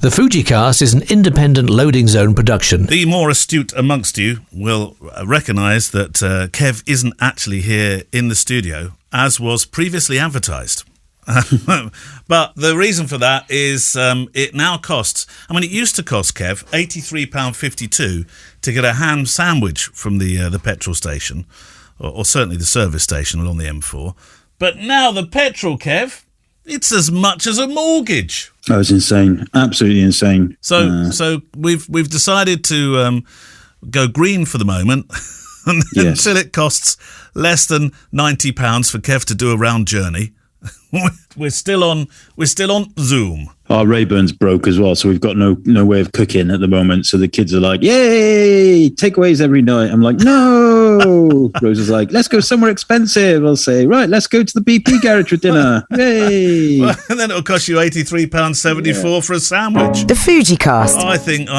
The Fujicast is an independent loading zone production. The more astute amongst you will recognise that Kev isn't actually here in the studio, as was previously advertised. But the reason for that is it now costs, it used to cost, Kev, £83.52 to get a ham sandwich from the petrol station, or certainly the service station along the M4. But now the petrol, Kev, it's as much as a mortgage. Oh, it's insane. Absolutely insane. So we've decided to go green for the moment until it costs less than £90 for Kev to do a round journey. We're still on Zoom. Our Rayburn's broke as well, so we've got no way of cooking at the moment. So the kids are like, "Yay, takeaways every night." I'm like, "No." Rose is like, "Let's go somewhere expensive." I'll say, "Right, let's go to the BP garage for dinner." Yay! Well, and then it'll cost you £83.74 for a sandwich. The Fujicast. I think.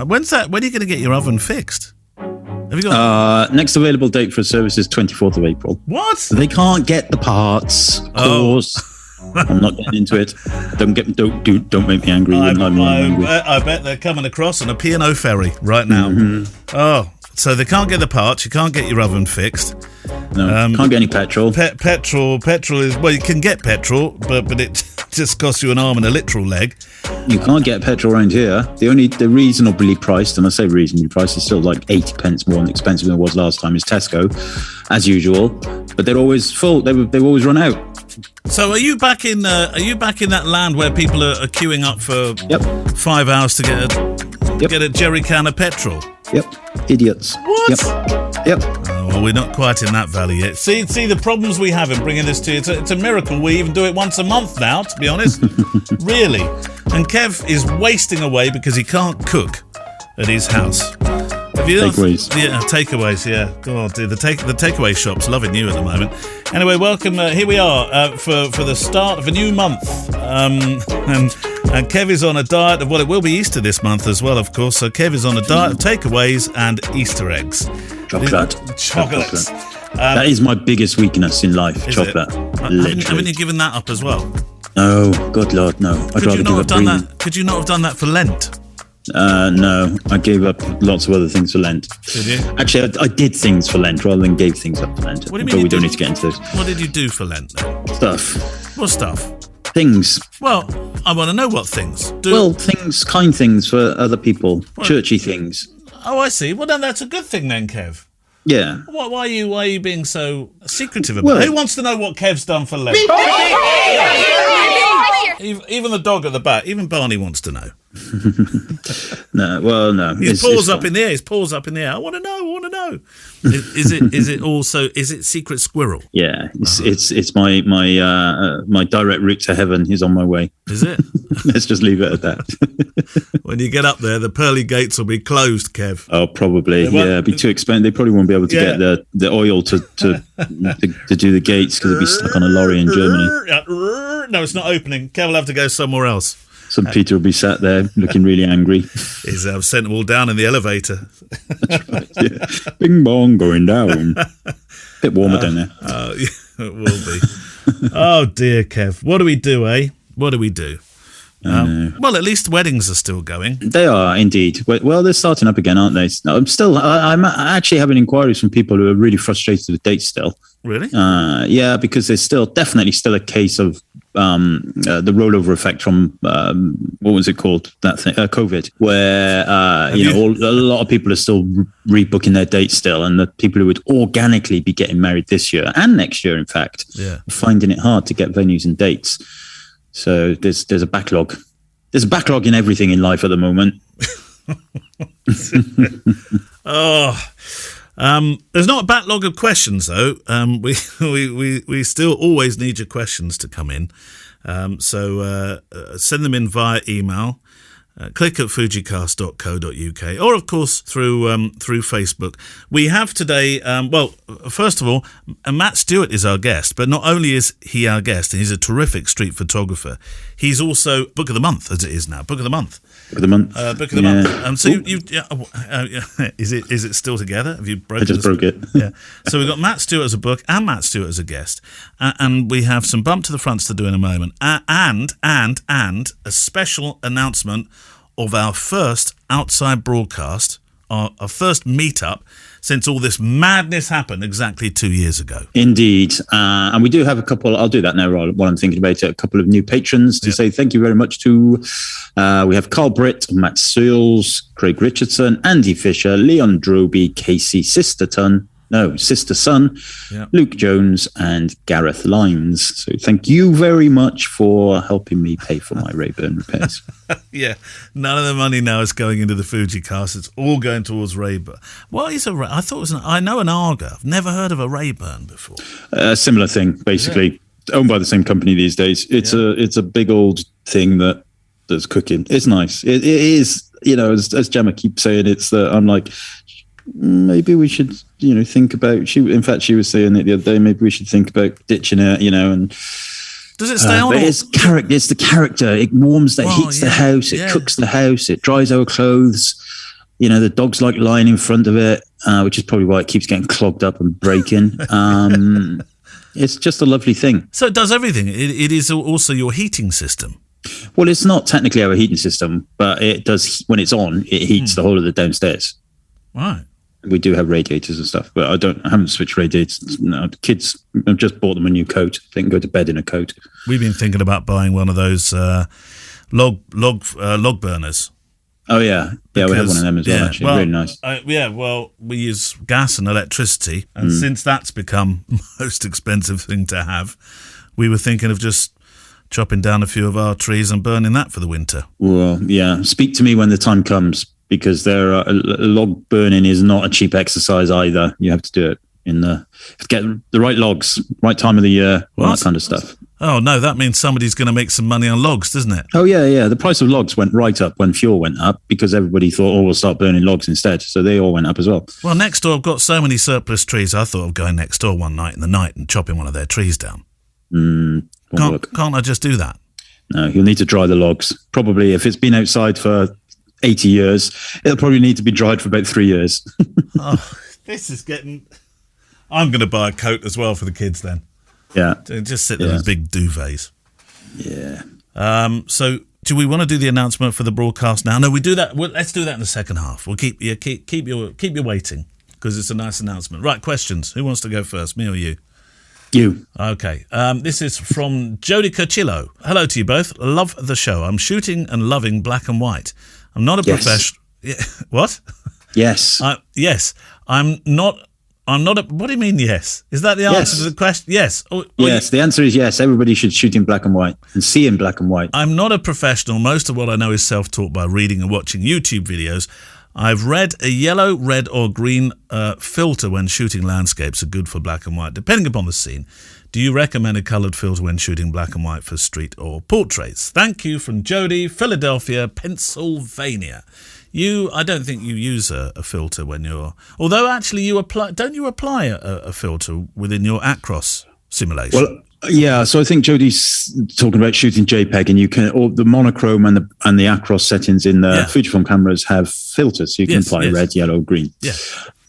When's that? When are you going to get your oven fixed? Have you got next available date for a service is 24th of April. What? They can't get the parts, of course. I'm not getting into it. Don't make me angry. I bet they're coming across on a P&O ferry right now. Mm-hmm. Oh, so they can't get the parts. You can't get your oven fixed. No, can't get any petrol. Petrol is, well, you can get petrol, but it just costs you an arm and a literal leg. You can't get petrol around here. The reasonably priced, and I say reasonably priced, is still like 80 pence more expensive than it was last time, is Tesco, as usual. But they're always full. They've always run out. So are you back in that land where people are queuing up for 5 hours to get a jerry can of petrol? Yep. Idiots. What? Yep. Oh, well, we're not quite in that valley yet. See the problems we have in bringing this to you. It's a miracle we even do it once a month now, to be honest. Really. And Kev is wasting away because he can't cook at his house. Takeaways. Yeah, takeaways, yeah. Oh, dear, the takeaway shop's loving you at the moment. Anyway, welcome. Here we are for the start of a new month. And Kev is on a diet of, well, it will be Easter this month as well, of course. So Kev is on a diet of takeaways and Easter eggs. Chocolate. That is my biggest weakness in life, chocolate. Haven't you given that up as well? No, good Lord, no. I'd rather give up breathing. Could you not have done that for Lent? No, I gave up lots of other things for Lent. Did you? Actually, I did things for Lent rather than gave things up for Lent. What do you mean? But we don't need to get into this. What did you do for Lent then? Stuff. What stuff? Things. Well, I want to know what things. Kind things for other people. Churchy things. Oh, I see. Well, then that's a good thing then, Kev. Yeah. Why are you being so secretive about it? Who wants to know what Kev's done for Lent? Even the dog at the back, even Barney wants to know. No. His paws up in the air. I want to know. Is it secret squirrel? Yeah, it's my direct route to heaven is on my way. Is it? Let's just leave it at that. When you get up there, the pearly gates will be closed, Kev. Oh, probably. It'd be too expensive. They probably won't be able to get the oil to do the gates because it'd be stuck on a lorry in Germany. No, it's not opening. Kev will have to go somewhere else. Some Peter will be sat there looking really angry. He's sent them all down in the elevator. That's right, yeah. Bing bong, going down. Bit warmer down there. Yeah, it will be. Oh dear, Kev. What do we do, eh? What do we do? Well, at least weddings are still going. They are indeed. Well, they're starting up again, aren't they? I'm actually having inquiries from people who are really frustrated with dates still. Really? Yeah, because there's definitely still a case of the rollover effect from what was it called? That thing, COVID, where a lot of people are still rebooking their dates still, and the people who would organically be getting married this year and next year, in fact, are finding it hard to get venues and dates. So there's a backlog. There's a backlog in everything in life at the moment. There's not a backlog of questions though. We still always need your questions to come in. So send them in via email. click at fujicast.co.uk, or of course through Facebook. We have today, first of all, Matt Stuart is our guest, but not only is he our guest, and he's a terrific street photographer, he's also Book of the Month, as it is now. Book of the Month. Book of the month. Book of the month. So is it still together? Have you broken? I just broke it. Yeah. So we've got Matt Stuart as a book and Matt Stuart as a guest, and we have some bump to the fronts to do in a moment, and a special announcement of our first outside broadcast, our first meetup since all this madness happened exactly 2 years ago. Indeed. And we do have a couple, I'll do that now while I'm thinking about it, a couple of new patrons to say thank you very much to. We have Carl Britt, Matt Searles, Craig Richardson, Andy Fisher, Leon Droby, Casey Sister Son, Luke Jones, and Gareth Lyons. So thank you very much for helping me pay for my Rayburn repairs. Yeah, none of the money now is going into the FujiCast. It's all going towards Rayburn. What is I thought it was I know an Arga. I've never heard of a Rayburn before. A similar thing, basically. Owned by the same company these days. It's a big old thing that's cooking. It's nice. It is, as Gemma keeps saying, I'm like, maybe we should, think about. In fact, she was saying it the other day. Maybe we should think about ditching it, and. Does it stay on? But it's the character. It warms heats the house. It cooks the house. It dries our clothes. The dogs like lying in front of it, which is probably why it keeps getting clogged up and breaking. It's just a lovely thing. So it does everything. It is also your heating system. Well, it's not technically our heating system, but it does. When it's on, it heats the whole of the downstairs. Right. We do have radiators and stuff, but I haven't switched radiators. No, the kids, I've just bought them a new coat. They can go to bed in a coat. We've been thinking about buying one of those log burners. Oh yeah, we have one of them as well. Actually, really nice. We use gas and electricity, and since that's become the most expensive thing to have, we were thinking of just chopping down a few of our trees and burning that for the winter. Well, yeah. Speak to me when the time comes. Because log burning is not a cheap exercise either. You have to do it to get the right logs, right time of the year, all that kind of stuff. Oh no, that means somebody's going to make some money on logs, doesn't it? Oh yeah. The price of logs went right up when fuel went up because everybody thought, we'll start burning logs instead. So they all went up as well. Well, next door I've got so many surplus trees. I thought of going next door one night in the night and chopping one of their trees down. Can't I just do that? No, you'll need to dry the logs. Probably if it's been outside for 80 years, it'll probably need to be dried for about 3 years. This is getting. I'm going to buy a coat as well for the kids then. Yeah, just sit there with big duvets. Yeah. So, do we want to do the announcement for the broadcast now? No, we do that. Let's do that in the second half. We'll keep you waiting because it's a nice announcement. Right, questions. Who wants to go first? Me or you? You. Okay. This is from Jody Curcillo. Hello to you both. Love the show. I'm shooting and loving black and white. I'm not a professional. What? Yes. Yes. I'm not. What do you mean? Yes. Is that the answer to the question? Yes. Yes. The answer is yes. Everybody should shoot in black and white and see in black and white. I'm not a professional. Most of what I know is self-taught by reading and watching YouTube videos. I've read a yellow, red, or green filter when shooting landscapes are good for black and white, depending upon the scene. Do you recommend a coloured filter when shooting black and white for street or portraits? Thank you from Jody, Philadelphia, Pennsylvania. I don't think you use a filter when you're... Although actually don't you apply a filter within your Acros simulation? Well, yeah, so I think Jody's talking about shooting JPEG, and you can, or the monochrome and the Acros settings in the Fujifilm cameras have filters, so you can apply red, yellow, green. Yeah.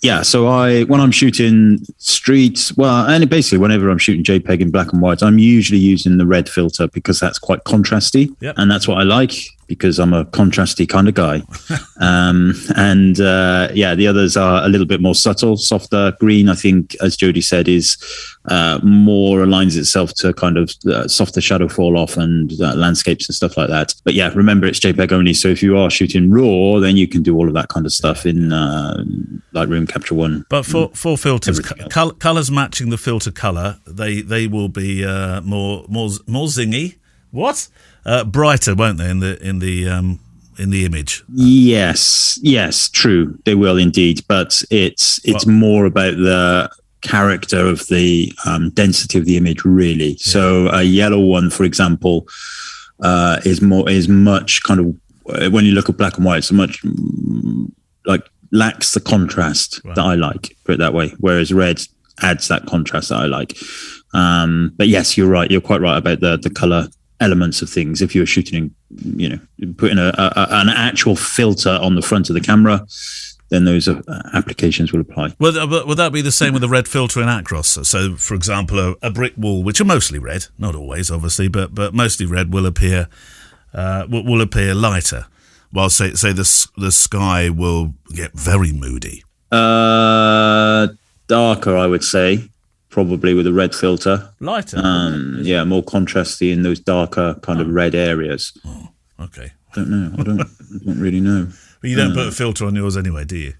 Yeah, so when I'm shooting streets, and basically whenever I'm shooting JPEG in black and white, I'm usually using the red filter because that's quite contrasty, and that's what I like because I'm a contrasty kind of guy. The others are a little bit more subtle, softer. Green, I think, as Jody said, is more aligns itself to kind of softer shadow fall off and landscapes and stuff like that. But yeah, remember it's JPEG only. So if you are shooting RAW, then you can do all of that kind of stuff in Lightroom Capture One. But for filters, colors matching the filter color, they will be more zingy. What? Brighter, won't they, in the image? Yes, true. They will indeed, but it's more about the character of the density of the image, really. So a yellow one, for example, is much kind of when you look at black and white, so much lacks the contrast that I like, put it that way, whereas red adds that contrast that I like. But yes, you're right. You're quite right about the color elements of things. If you're shooting, putting an actual filter on the front of the camera, then those applications will apply. Would that be the same with the red filter in Acros? So, for example, a brick wall, which are mostly red, not always, obviously, but mostly red, will appear lighter, while say the sky will get very moody. Darker, I would say, probably with a red filter. Lighter? More contrasty in those darker kind of red areas. Oh, okay. I don't know. I don't really know. But you don't put a filter on yours anyway, do you?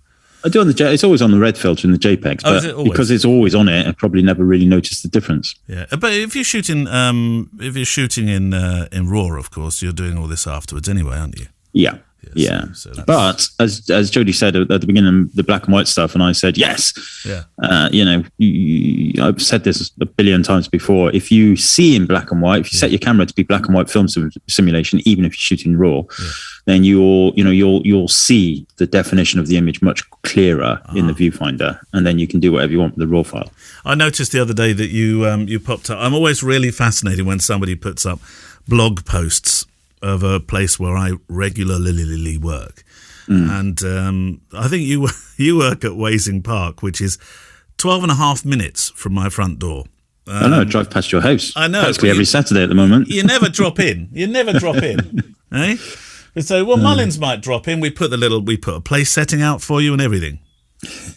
I do on the it's always on the red filter in the JPEGs, but because it's always on it, I probably never really noticed the difference. Yeah, but if you're shooting, in RAW, of course, you're doing all this afterwards anyway, aren't you? Yeah. Yeah, but as Jodie said at the beginning, the black and white stuff, and I said yes. Yeah, I've said this a billion times before. If you see in black and white, if you set your camera to be black and white film simulation, even if you're shooting RAW, then you'll see the definition of the image much clearer in the viewfinder, and then you can do whatever you want with the RAW file. I noticed the other day that you popped up. I'm always really fascinated when somebody puts up blog posts of a place where I regularly work. And I think you work at Wasing Park, which is 12 and a half minutes from my front door. I know, I drive past your house. I know. Practically every Saturday at the moment. You never drop in. Eh? So, Mullins might drop in. We put a place setting out for you and everything.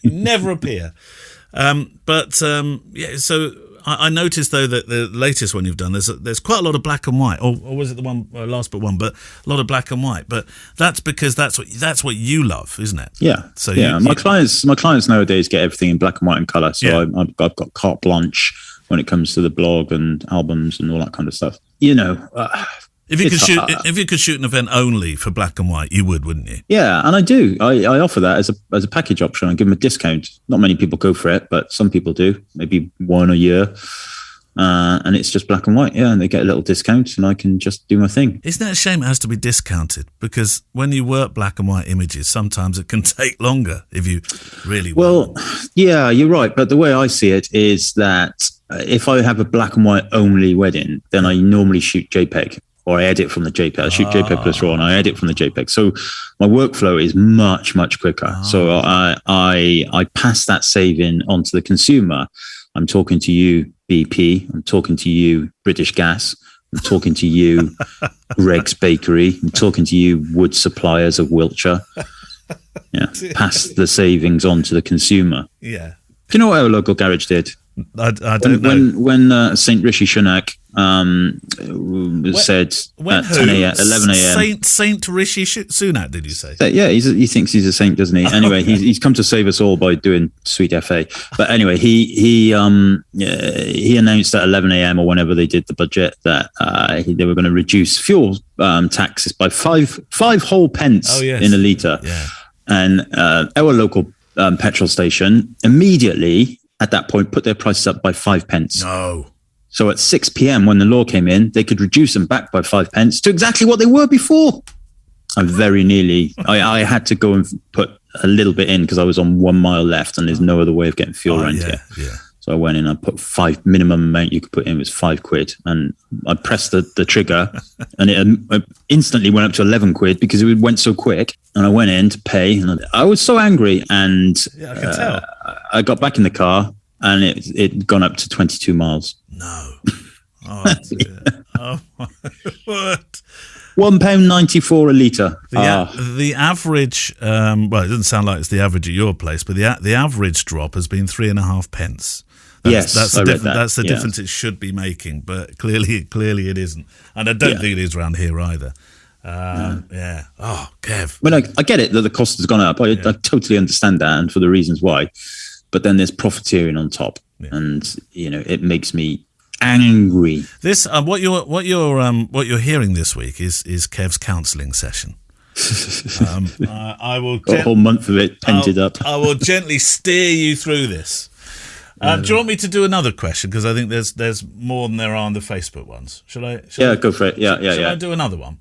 You never appear. So I noticed, though, that the latest one you've done, there's quite a lot of black and white, or was it the one last but one? But a lot of black and white. But that's because that's what you love, isn't it? Yeah. So my clients nowadays get everything in black and white and color. So I've got carte blanche when it comes to the blog and albums and all that kind of stuff. If you could shoot an event only for black and white, you would, wouldn't you? Yeah, and I do. I offer that as a package option. I give them a discount. Not many people go for it, but some people do. Maybe one a year, and it's just black and white. Yeah, and they get a little discount, and I can just do my thing. Isn't it a shame it has to be discounted? Because when you work black and white images, sometimes it can take longer if you really want. Well, yeah, you're right. But the way I see it is that if I have a black and white only wedding, then I normally shoot JPEG. Or I edit from the JPEG. I shoot JPEG plus RAW, and I edit from the JPEG. So my workflow is much, much quicker. So I pass that saving on to the consumer. I'm talking to you, BP. I'm talking to you, British Gas. I'm talking to you, Greg's Bakery. I'm talking to you, wood suppliers of Wiltshire. Yeah, pass the savings on to the consumer. Yeah. Do you know what our local garage did? I don't know. When St. Rishi Sunak said at 10 a.m., 11 a.m. Saint Rishi Sunak, did you say? Yeah, he thinks he's a saint, doesn't he? Anyway, he's come to save us all by doing Sweet FA. But anyway, he announced at 11 a.m. or whenever they did the budget that they were going to reduce fuel taxes by five whole pence in a litre. Yeah. And our local petrol station immediately at that point put their prices up by 5 pence. No. So at 6 p.m. when the law came in, they could reduce them back by 5 pence to exactly what they were before. And very nearly, I had to go and put a little bit in because I was on 1 mile left and there's no other way of getting fuel around here. Yeah. So I went in, I put minimum amount you could put in was £5, and I pressed the trigger and it instantly went up to 11 quid because it went so quick. And I went in to pay and I was so angry, and I can tell. I got back in the car and it'd gone up to 22 miles. No. Oh, dear. Oh, my word. £1.94 a litre. The average, well, it doesn't sound like it's the average at your place, but the average drop has been 3.5 pence. That's the difference it should be making, but clearly it isn't, and I don't think it is around here either. Yeah. Oh, Kev. Well, I get it that the cost has gone up. I totally understand that, and for the reasons why. But then there's profiteering on top, and it makes me angry. This what you're hearing this week is Kev's counselling session. I will got a whole month of it painted up. I will gently steer you through this. Do you want me to do another question? Because I think there's more than there are on the Facebook ones. Shall I? Go for it. Yeah. Shall I do another one?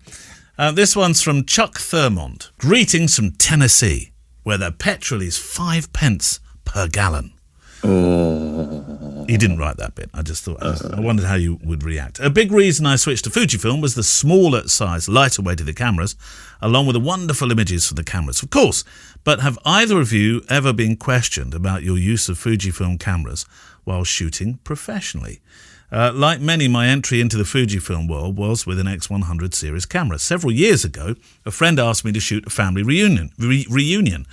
This one's from Chuck Thurmond. Greetings from Tennessee, where the petrol is 5 pence per gallon. Oh. He didn't write that bit. I just thought, I wondered how you would react. A big reason I switched to Fujifilm was the smaller size, lighter weight of the cameras, along with the wonderful images for the cameras, of course. But have either of you ever been questioned about your use of Fujifilm cameras while shooting professionally? Like many, my entry into the Fujifilm world was with an X100 series camera. Several years ago, a friend asked me to shoot a family reunion.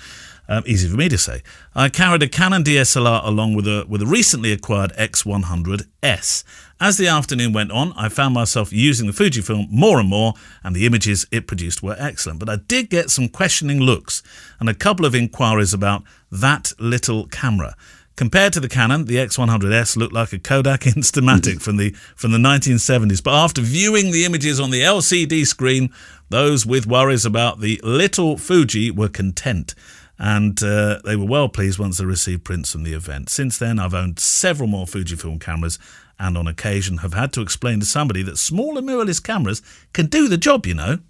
Easy for me to say. I carried a Canon DSLR along with a recently acquired X100S. As the afternoon went on, I found myself using the Fujifilm more and more, and the images it produced were excellent. But I did get some questioning looks and a couple of inquiries about that little camera. Compared to the Canon, the X100S looked like a Kodak Instamatic from the 1970s. But after viewing the images on the LCD screen, those with worries about the little Fuji were content. And they were well pleased once they received prints from the event. Since then, I've owned several more Fujifilm cameras and on occasion have had to explain to somebody that smaller mirrorless cameras can do the job, you know.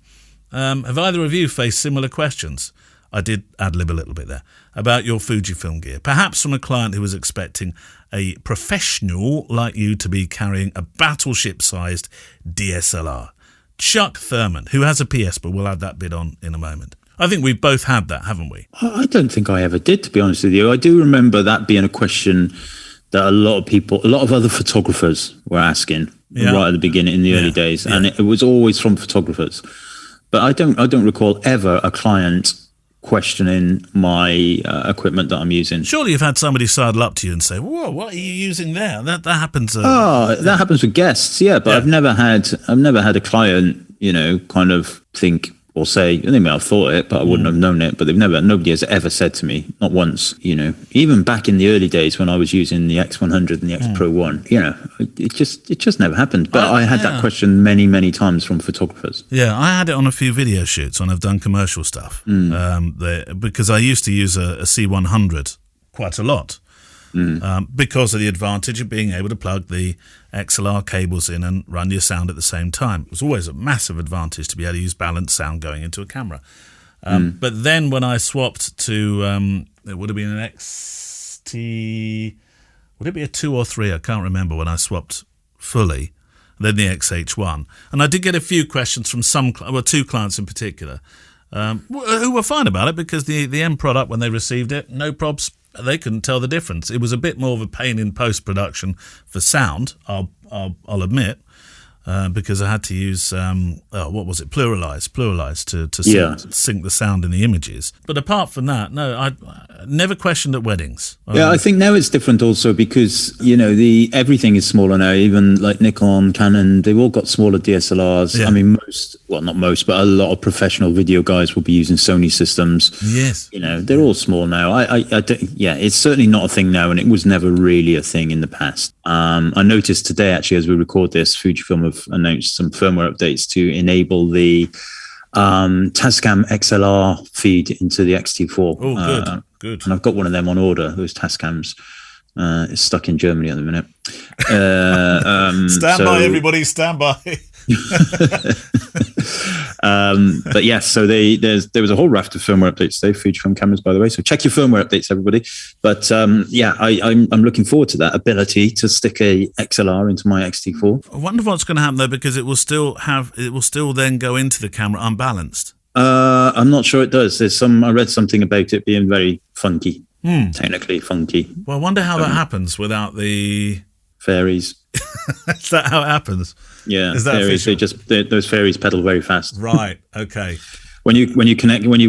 Have either of you faced similar questions? I did ad-lib a little bit there, about your Fujifilm gear. Perhaps from a client who was expecting a professional like you to be carrying a battleship-sized DSLR. Chuck Thurman, who has a PS, but we'll add that bit on in a moment. I think we've both had that, haven't we? I don't think I ever did, to be honest with you. I do remember that being a question that a lot of other photographers were asking right at the beginning in the early days. And it was always from photographers. But I don't recall ever a client questioning my equipment that I'm using. Surely you've had somebody sidle up to you and say, "Whoa, what are you using there?" That happens. That happens with guests, but I've never had a client, kind of think or say, they may have thought it, but I wouldn't have known it. But nobody has ever said to me, not once, even back in the early days when I was using the X100 and the X Pro 1, it just never happened. But I had that question many, many times from photographers. Yeah, I had it on a few video shoots when I've done commercial stuff, because I used to use a C100 quite a lot. Because of the advantage of being able to plug the XLR cables in and run your sound at the same time. It was always a massive advantage to be able to use balanced sound going into a camera. But then when I swapped to, it would have been an XT, would it be a 2 or 3? I can't remember when I swapped fully. Then the XH1. And I did get a few questions from two clients in particular, who were fine about it because the end product, when they received it, no probs. They couldn't tell the difference. It was a bit more of a pain in post-production for sound, I'll admit, because I had to use, pluralize to sync the sound in the images. But apart from that, no, I never questioned at weddings. I think now it's different also because, everything is smaller now, even like Nikon, Canon, they've all got smaller DSLRs. Yeah. I mean, not most, but a lot of professional video guys will be using Sony systems. Yes. They're all small now. It's certainly not a thing now, and it was never really a thing in the past. I noticed today, actually, as we record this, Fujifilm have announced some firmware updates to enable the Tascam XLR feed into the X-T4. Oh, good. And I've got one of them on order, those Tascams. It's stuck in Germany at the minute. Stand by, everybody, stand by. But yes, so there was a whole raft of firmware updates today, Fujifilm cameras, by the way. So check your firmware updates, everybody. But I'm looking forward to that ability to stick a XLR into my X-T4. I wonder what's going to happen though, because it will still then go into the camera unbalanced. I'm not sure it does. I read something about it being very funky, technically funky. Well, I wonder how that happens without the fairies. Is that how it happens? Yeah, is that fairies? Those fairies pedal very fast. Right. Okay. When you've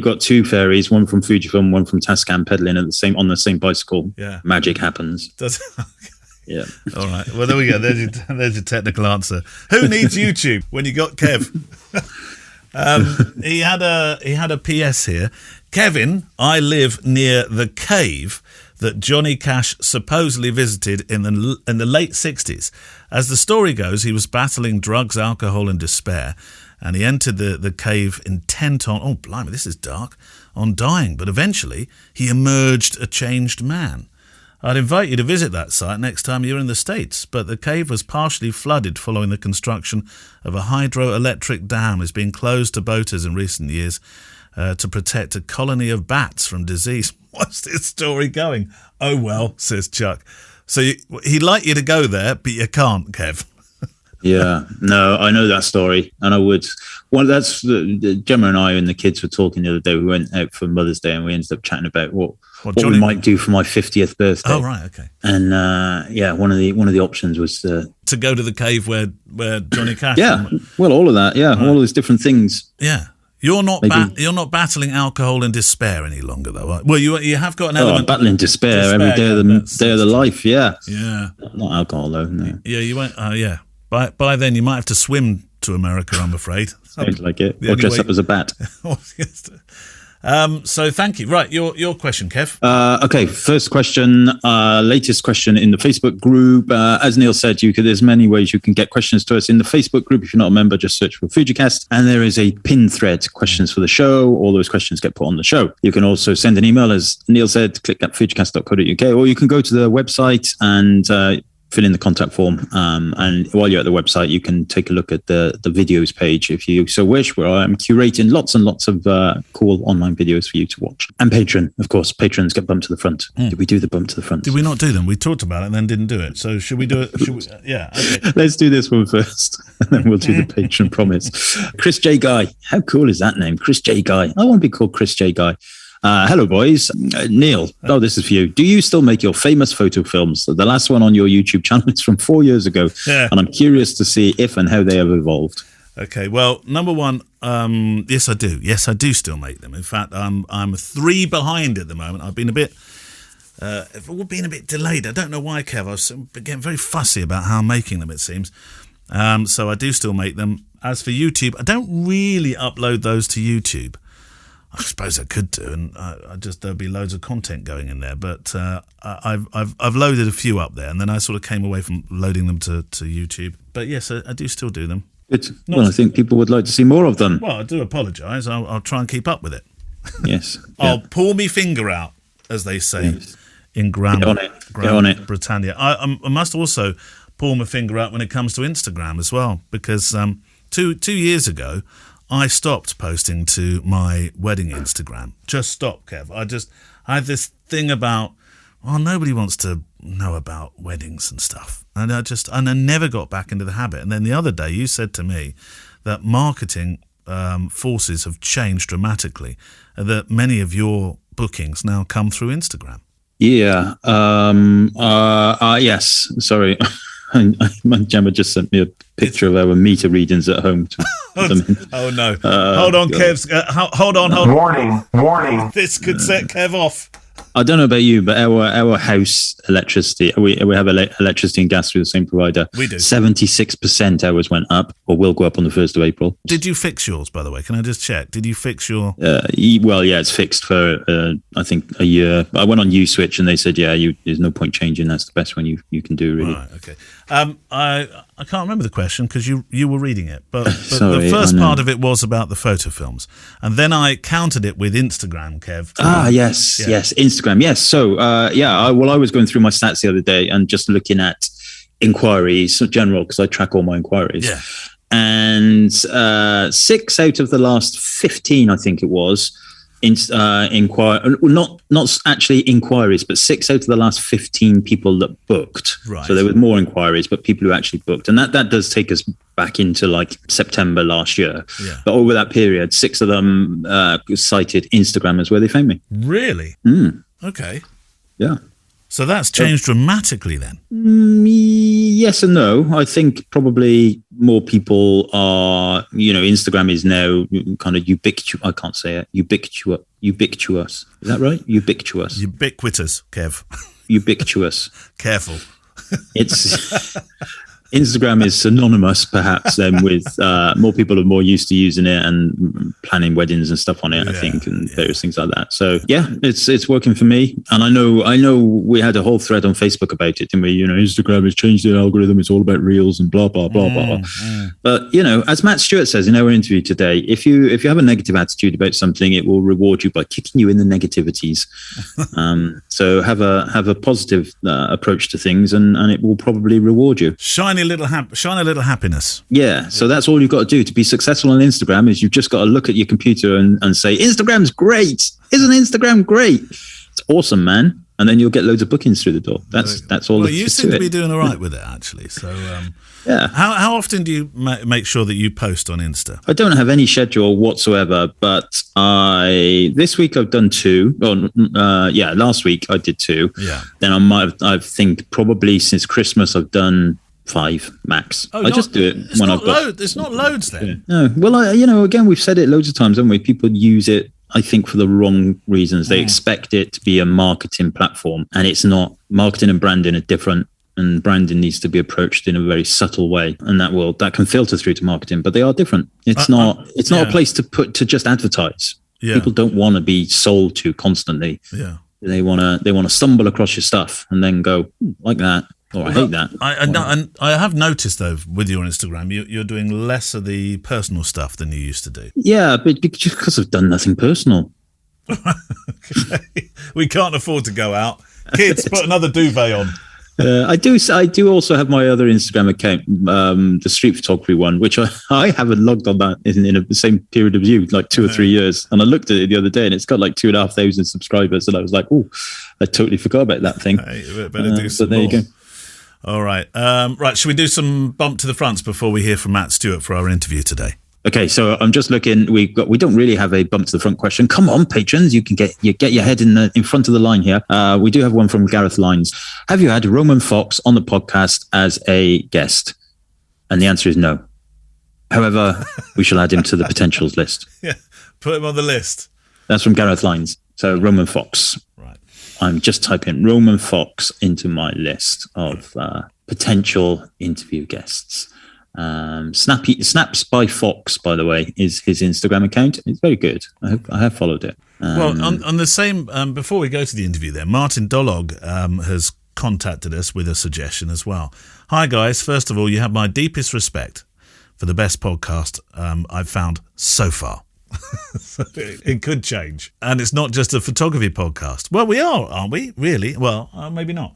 got two fairies, one from Fujifilm, one from Tascam, pedaling on the same bicycle, magic happens. Yeah. All right. Well, there we go. There's your technical answer. Who needs YouTube when you got Kev? He had a PS here. Kevin, I live near the cave that Johnny Cash supposedly visited in the late 60s. As the story goes, he was battling drugs, alcohol and despair, and he entered the cave intent on, oh blimey, this is dark, on dying, but eventually he emerged a changed man. I'd invite you to visit that site next time you're in the States, but the cave was partially flooded following the construction of a hydroelectric dam. It's been closed to boaters in recent years to protect a colony of bats from disease. What's this story going? Oh, well, says Chuck. So he'd like you to go there, but you can't, Kev. Yeah, no, I know that story, and I would. Well, that's Gemma and I and the kids were talking the other day. We went out for Mother's Day, and we ended up chatting about what we might do for my 50th birthday. Oh, right, okay. And one of the options was to go to the cave where Johnny Cash. Yeah, well, all of that. Yeah, right. All those different things. Yeah. You're not battling alcohol and despair any longer, though. Right? Well, you have got an element. I'm battling despair every day of the life. Yeah, yeah. Not alcohol though. No. Yeah, you won't. Yeah. By then, you might have to swim to America, I'm afraid. Sounds like it. Or dress up as a bat. So thank you. Right, your question, Kev. Okay, first question, latest question in the Facebook group. As Neil said, there's many ways you can get questions to us in the Facebook group. If you're not a member, just search for FujiCast, and there is a pin thread, questions for the show. All those questions get put on the show. You can also send an email, as Neil said, click at fujicast.co.uk, or you can go to the website and fill in the contact form. And while you're at the website, you can take a look at the videos page if you so wish, where I'm curating lots and lots of cool online videos for you to watch. And Patreon, of course. Patrons get bumped to the front. Did we do the bump to the front? Did we not do them? We talked about it and then didn't do it. So should we do it? Yeah. Okay. Let's do this one first, and then we'll do the patron promise. Chris J. Guy. How cool is that name? Chris J. Guy. I want to be called Chris J. Guy. Hello, boys. Neil, this is for you. Do you still make your famous photo films? The last one on your YouTube channel is from 4 years ago, and I'm curious to see if and how they have evolved. Okay, well, number one, yes, I do. Yes, I do still make them. In fact, I'm 3 behind at the moment. I've been a bit delayed. I don't know why, Kev. I was getting very fussy about how I'm making them, it seems. So I do still make them. As for YouTube, I don't really upload those to YouTube. I suppose I could do, and there'll be loads of content going in there. But I've loaded a few up there, and then I sort of came away from loading them to YouTube. But yes, I do still do them. Well, I think people would like to see more of them. Well, I do apologise. I'll try and keep up with it. Yes. I'll pull me finger out, as they say in Gran Britannia. I must also pull my finger out when it comes to Instagram as well, because 2 years ago, I stopped posting to my wedding Instagram. Just stopped, Kev. I had this thing about, nobody wants to know about weddings and stuff. And I never got back into the habit. And then the other day you said to me that marketing forces have changed dramatically, and that many of your bookings now come through Instagram. Yeah. Yes. Sorry. Gemma just sent me a picture of our meter readings at home. Oh no! Hold on, Kev. Hold on. Warning! This could set Kev off. I don't know about you, but our house electricity, we have electricity and gas through the same provider. We do. 76% ours went up, or will go up on the 1st of April. Did you fix yours, by the way? Can I just check? Did you fix your... Well, yeah, it's fixed for, I think, a year. I went on U-Switch and they said, there's no point changing. That's the best one you can do, really. Right, okay. I can't remember the question because you were reading it, but Sorry, the first part of it was about the photo films, and then I countered it with Instagram, Kev. Yes, Instagram, yes. So, I was going through my stats the other day and just looking at inquiries, general, because I track all my inquiries. Yeah. And 6 out of the last 15, I think it was, not actually inquiries, but 6 out of the last 15 people that booked. Right. So there were more inquiries, but people who actually booked, and that does take us back into like September last year. Yeah. But over that period, 6 of them cited Instagram as where they found me. Really? Okay. Yeah. So that's changed dramatically then? Yes and no. I think probably more people are, Instagram is now kind of ubiquitous. I can't say it. Ubiquitous. Is that right? Ubiquitous. Ubiquitous, Kev. Ubiquitous. Careful. It's Instagram is synonymous, perhaps, then with more people are more used to using it and planning weddings and stuff on it. I think, and various things like that. So yeah, it's working for me. And I know we had a whole thread on Facebook about it, didn't we? Instagram has changed their algorithm. It's all about reels and blah blah blah blah. But as Matt Stuart says in our interview today, if you have a negative attitude about something, it will reward you by kicking you in the negativities. So have a positive approach to things, and it will probably reward you. Shine a little happiness. Yeah, so that's all you've got to do to be successful on Instagram. Is you've just got to look at your computer and say, Instagram's great. Isn't Instagram great? It's awesome, man. And then you'll get loads of bookings through the door. That's all. Well, you seem to be doing all right with it, actually. So yeah. How often do you make sure that you post on Insta? I don't have any schedule whatsoever, but this week I've done 2. Last week I did 2. Yeah. Then I think probably since Christmas I've done 5 max. I just do it when I've got. It's not loads then. Yeah. No. Well, again, we've said it loads of times, haven't we? People use it, I think, for the wrong reasons. They expect it to be a marketing platform, and it's not. Marketing and branding are different, and branding needs to be approached in a very subtle way, and that can filter through to marketing, but they are different. It's not a place to just advertise. Yeah. People don't want to be sold to constantly. Yeah. They want to stumble across your stuff and then go like that. I hate that. I have noticed, though, with your Instagram, you're doing less of the personal stuff than you used to do. Yeah, but just because I've done nothing personal. Okay. We can't afford to go out. Kids, put another duvet on. I do also have my other Instagram account, the street photography one, which I haven't logged on that in the same period of you, like 2 or 3 years. And I looked at it the other day, and it's got like 2,500 subscribers, and I was like, oh, I totally forgot about that thing. Hey, better do some but there more. you go. All right. Right. Should we do some bump to the fronts before we hear from Matt Stuart for our interview today? Okay, so I'm just looking. We don't really have a bump to the front question. Come on, patrons, you can get your head in front of the line here. We do have one from Gareth Lines. Have you had Roman Fox on the podcast as a guest? And the answer is no. However, we shall add him to the potentials list. Yeah, put him on the list. That's from Gareth Lines. So Roman Fox. Right. I'm just typing Roman Fox into my list of potential interview guests. Snaps by Fox, by the way, is his Instagram account. It's very good. I have followed it. Well, on the same, before we go to the interview there, Martin Dollog has contacted us with a suggestion as well. Hi guys, first of all, you have my deepest respect for the best podcast I've found so far. So it could change. And it's not just a photography podcast. Well, we are, aren't we? Really? Well, maybe not.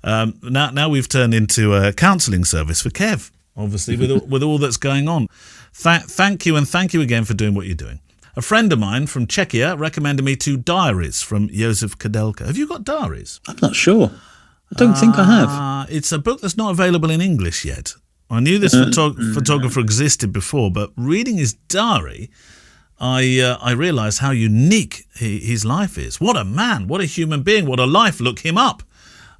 Now we've turned into a counselling service for Kev. Obviously, with all that's going on. Thank you, and thank you again for doing what you're doing. A friend of mine from Czechia recommended me 2 diaries from Josef Kadelka. Have you got diaries? I'm not sure. I don't think I have. It's a book that's not available in English yet. I knew this photographer existed before, but reading his diary, I realised how unique his life is. What a man, what a human being, what a life. Look him up.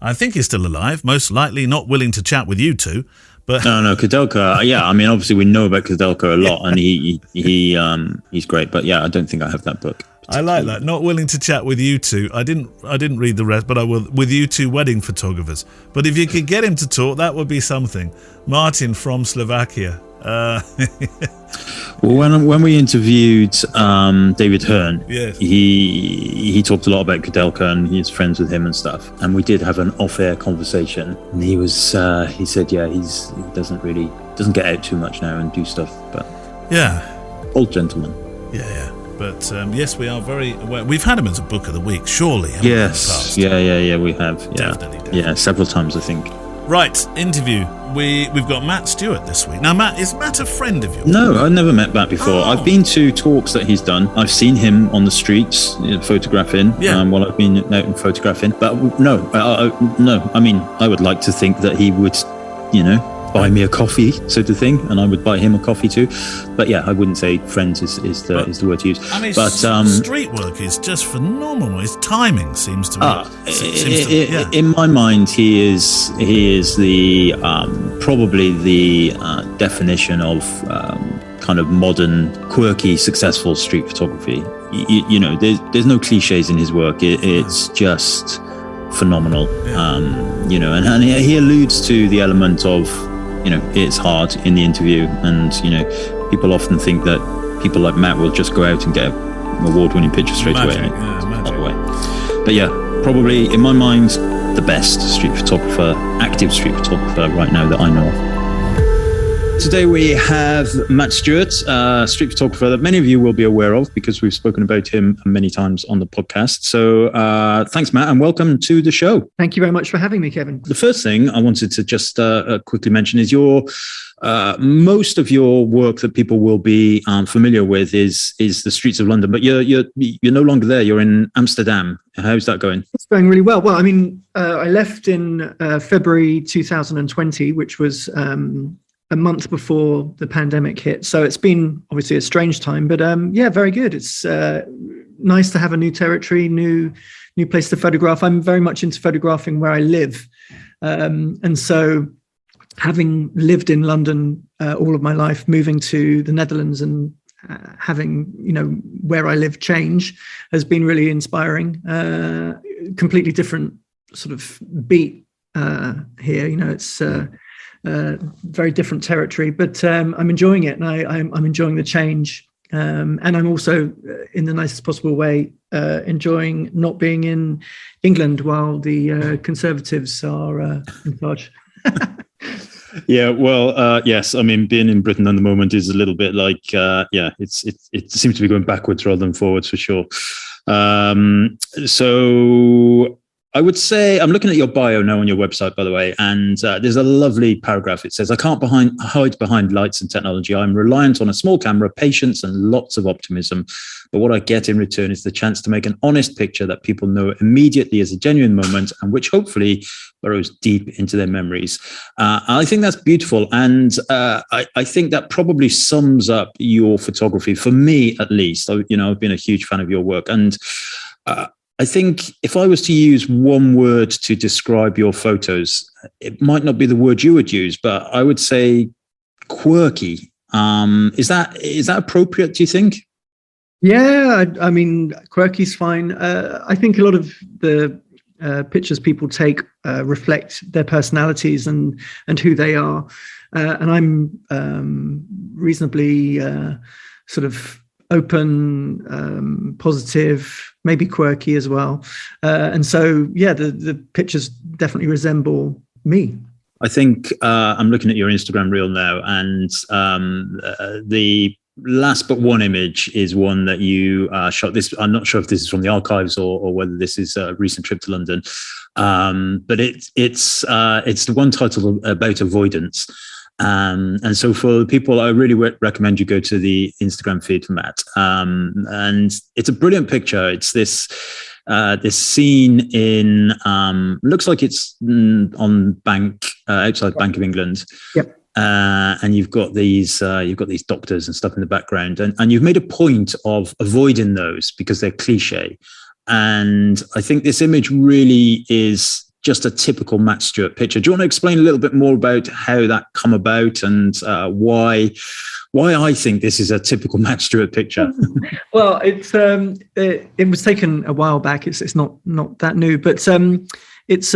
I think he's still alive, most likely not willing to chat with you two. But no, Kadelka. Yeah, I mean, obviously we know about Kadelka a lot, and he's great. But yeah, I don't think I have that book. I like that. Not willing to chat with you two. I didn't read the rest, but I will with you two wedding photographers. But if you could get him to talk, that would be something. Martin from Slovakia. Well, when we interviewed David Hearn, yes, he talked a lot about Kadelka and he's friends with him and stuff. And we did have an off-air conversation. And he said, yeah, he doesn't get out too much now and do stuff. But yeah, old gentleman. Yeah. But yes, we are very aware. We've had him as a book of the week, surely. Yes. Yeah, we have. Yeah. Definitely. Yeah, several times, I think. Right, interview. We've got Matt Stuart this week. Now, is Matt a friend of yours? No, I've never met Matt before. I've been to talks that he's done. I've seen him on the streets photographing while I've been out and photographing. But no. I mean, I would like to think that he would, buy me a coffee, sort of thing, and I would buy him a coffee too. But yeah, I wouldn't say friends is the word to use. I mean, street work is just phenomenal. His timing seems to be. In my mind, he is the probably the definition of kind of modern, quirky, successful street photography. There's no cliches in his work. It's just phenomenal. And he alludes to the element of it's hard in the interview, and people often think that people like Matt will just go out and get an award-winning picture straight away. Not the way. But yeah, probably in my mind the best active street photographer right now that I know of. Today we have Matt Stuart, street photographer that many of you will be aware of because we've spoken about him many times on the podcast. So thanks, Matt, and welcome to the show. Thank you very much for having me, Kevin. The first thing I wanted to just quickly mention is most of your work that people will be familiar with is the streets of London, but you're no longer there. You're in Amsterdam. How's that going? It's going really well. Well, I mean, I left in February 2020, which was a month before the pandemic hit. So it's been obviously a strange time, but very good. It's nice to have a new territory, new place to photograph. I'm very much into photographing where I live. And so having lived in London all of my life, moving to the Netherlands and having, where I live change has been really inspiring. Completely different sort of beat here. It's very different territory, but I'm enjoying it, and I'm enjoying the change. And I'm also, in the nicest possible way, enjoying not being in England while the Conservatives are in charge. Yeah, well, yes. I mean, being in Britain at the moment is a little bit like, it seems to be going backwards rather than forwards for sure. So I would say, I'm looking at your bio now on your website, by the way, and there's a lovely paragraph. It says, I can't hide behind lights and technology. I'm reliant on a small camera, patience, and lots of optimism. But what I get in return is the chance to make an honest picture that people know immediately as a genuine moment and which hopefully burrows deep into their memories. I think that's beautiful. And I think that probably sums up your photography, for me at least. I've been a huge fan of your work. And I think if I was to use one word to describe your photos, it might not be the word you would use, but I would say quirky. Is that appropriate, do you think? Yeah, I mean, quirky's fine. I think a lot of the pictures people take reflect their personalities and who they are. And I'm reasonably sort of open, positive, maybe quirky as well. And so, yeah, the pictures definitely resemble me. I think I'm looking at your Instagram reel now, and the last but one image is one that you shot. This, I'm not sure if this is from the archives or whether this is a recent trip to London, but it's the one titled About Avoidance. And so for people, I really recommend you go to the Instagram feed for Matt. And it's a brilliant picture. It's this scene in, looks like it's on outside Bank of England. Yep. And you've got these doctors and stuff in the background, and you've made a point of avoiding those because they're cliche. And I think this image really is just a typical Matt Stuart picture. Do you want to explain a little bit more about how that come about and why I think this is a typical Matt Stuart picture? Well, it was taken a while back. It's not that new, but it's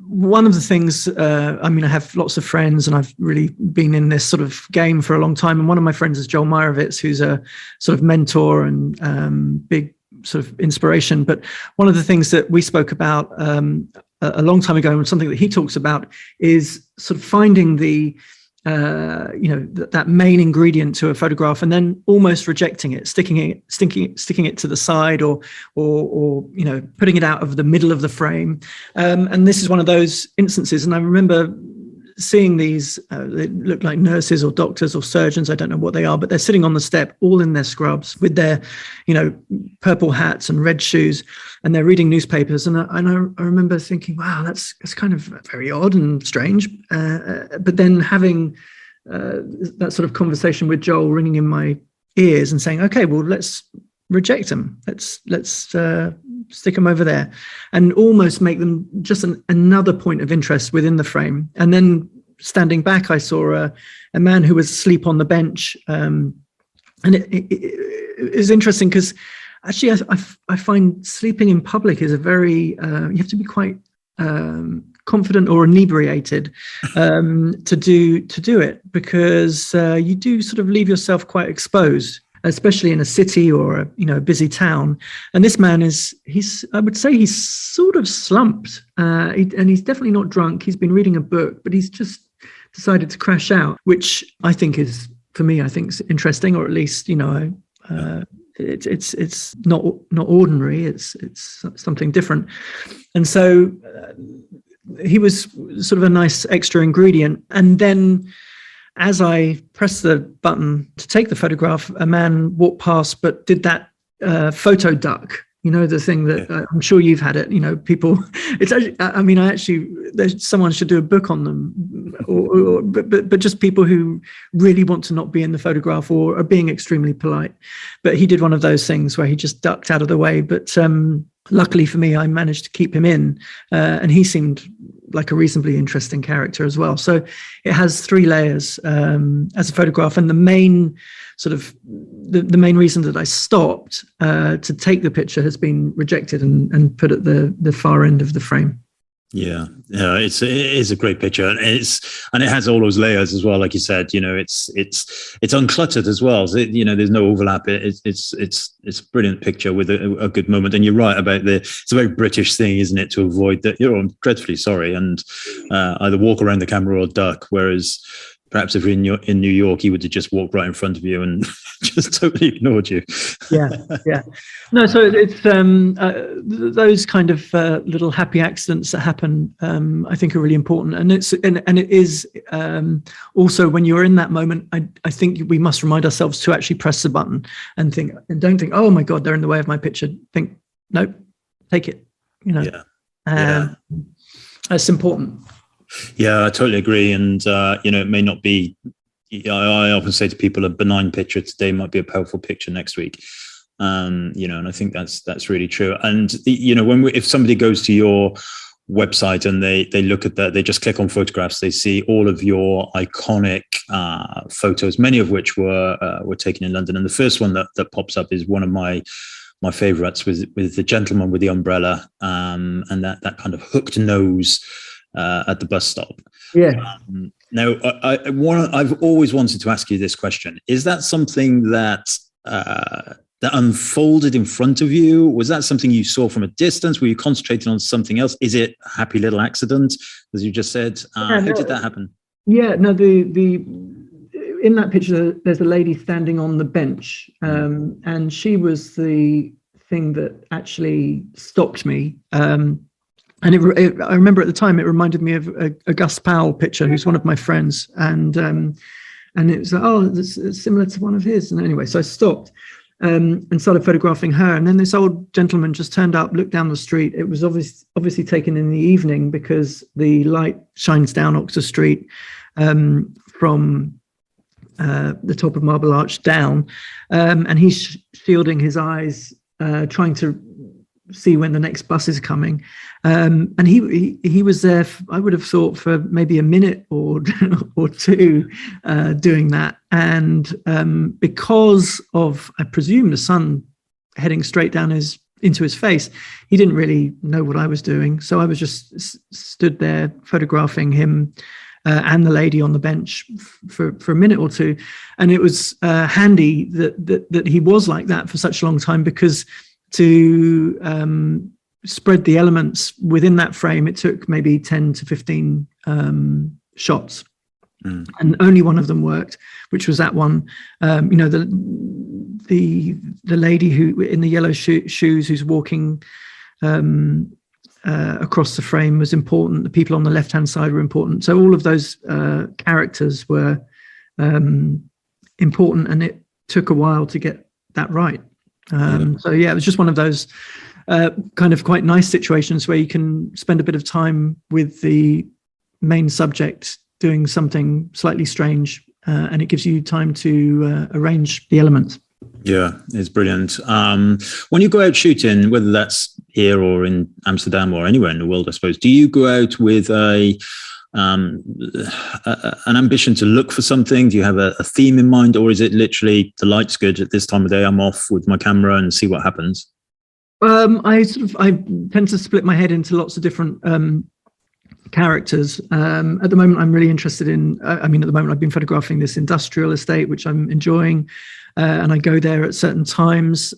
one of the things. I mean, I have lots of friends, and I've really been in this sort of game for a long time. And one of my friends is Joel Meyerowitz, who's a sort of mentor and big sort of inspiration. But one of the things that we spoke about a long time ago, and something that he talks about, is sort of finding the that main ingredient to a photograph, and then almost rejecting it, sticking it to the side, or putting it out of the middle of the frame. And this is one of those instances. And I remember seeing these, they look like nurses or doctors or surgeons, I don't know what they are, but they're sitting on the step, all in their scrubs with their, purple hats and red shoes, and they're reading newspapers. And I remember thinking, wow, that's kind of very odd and strange. But then having that sort of conversation with Joel ringing in my ears and saying, okay, well, let's reject them. Let's stick them over there, and almost make them just another point of interest within the frame. And then standing back, I saw a man who was asleep on the bench. And it was interesting because actually I find sleeping in public is a very, you have to be quite confident or inebriated to do it, because you do sort of leave yourself quite exposed, especially in a city or a busy town. And this man I would say he's sort of slumped, and he's definitely not drunk. He's been reading a book, but he's just decided to crash out, which I think is, for me, I think is interesting, or at least it's not ordinary. It's something different. And so he was sort of a nice extra ingredient. And then, as I pressed the button to take the photograph, a man walked past, but did that photo duck. The thing that I'm sure you've had it. People. It's actually, someone should do a book on them, but just people who really want to not be in the photograph or are being extremely polite. But he did one of those things where he just ducked out of the way. But luckily for me, I managed to keep him in, and he seemed like a reasonably interesting character as well. So it has 3 layers as a photograph, and the main the main reason that I stopped to take the picture has been rejected and put at the far end of the frame. Yeah, it is a great picture, and it has all those layers as well. Like you said, it's uncluttered as well. So there's no overlap. It's a brilliant picture with a good moment. And you're right about it's a very British thing, isn't it, to avoid that. I'm dreadfully sorry, and either walk around the camera or duck. Whereas perhaps if you're in New York, he would have just walked right in front of you and just totally ignored you. Yeah. No, so it's those kind of little happy accidents that happen, I think, are really important. And it is also, when you're in that moment, I think we must remind ourselves to actually press the button and don't think, oh my God, they're in the way of my picture. Think, no, take it. That's important. Yeah, I totally agree. And, it may not be, I often say to people, a benign picture today might be a powerful picture next week. And I think that's really true. And, if somebody goes to your website and they look at that, they just click on photographs, they see all of your iconic photos, many of which were taken in London. And the first one that pops up is one of my favorites with the gentleman with the umbrella, and that kind of hooked nose at the bus stop. Yeah. Now, I've always wanted to ask you this question: is that something that unfolded in front of you? Was that something you saw from a distance? Were you concentrating on something else? Is it a happy little accident, as you just said? How did that happen? Yeah. No. The in that picture, there's a lady standing on the bench, and she was the thing that actually stopped me. And I remember at the time, it reminded me of a Gus Powell picture, who's one of my friends. And it was like, it's similar to one of his. And anyway, so I stopped and started photographing her. And then this old gentleman just turned up, looked down the street. It was obviously taken in the evening because the light shines down Oxford Street from the top of Marble Arch down. And he's shielding his eyes, trying to see when the next bus is coming, and he was there. I would have thought for maybe a minute or two doing that, and because of, I presume, the sun heading straight down into his face, he didn't really know what I was doing. So I was just stood there photographing him and the lady on the bench for a minute or two, and it was handy that he was like that for such a long time, because to spread the elements within that frame, it took maybe 10 to 15 shots, and only one of them worked, which was that one. The lady who in the yellow shoes who's walking across the frame was important. The people on the left-hand side were important. So all of those characters were important, and it took a while to get that right. So yeah, it was just one of those kind of quite nice situations where you can spend a bit of time with the main subject doing something slightly strange, and it gives you time to arrange the elements. Yeah, it's brilliant. When you go out shooting, whether that's here or in Amsterdam or anywhere in the world, I suppose, do you go out with an ambition to look for something? Do you have a theme in mind, or is it literally the light's good at this time of day, I'm off with my camera and see what happens? I tend to split my head into lots of different characters. At the moment, I'm really interested in, at the moment I've been photographing this industrial estate, which I'm enjoying. And I go there at certain times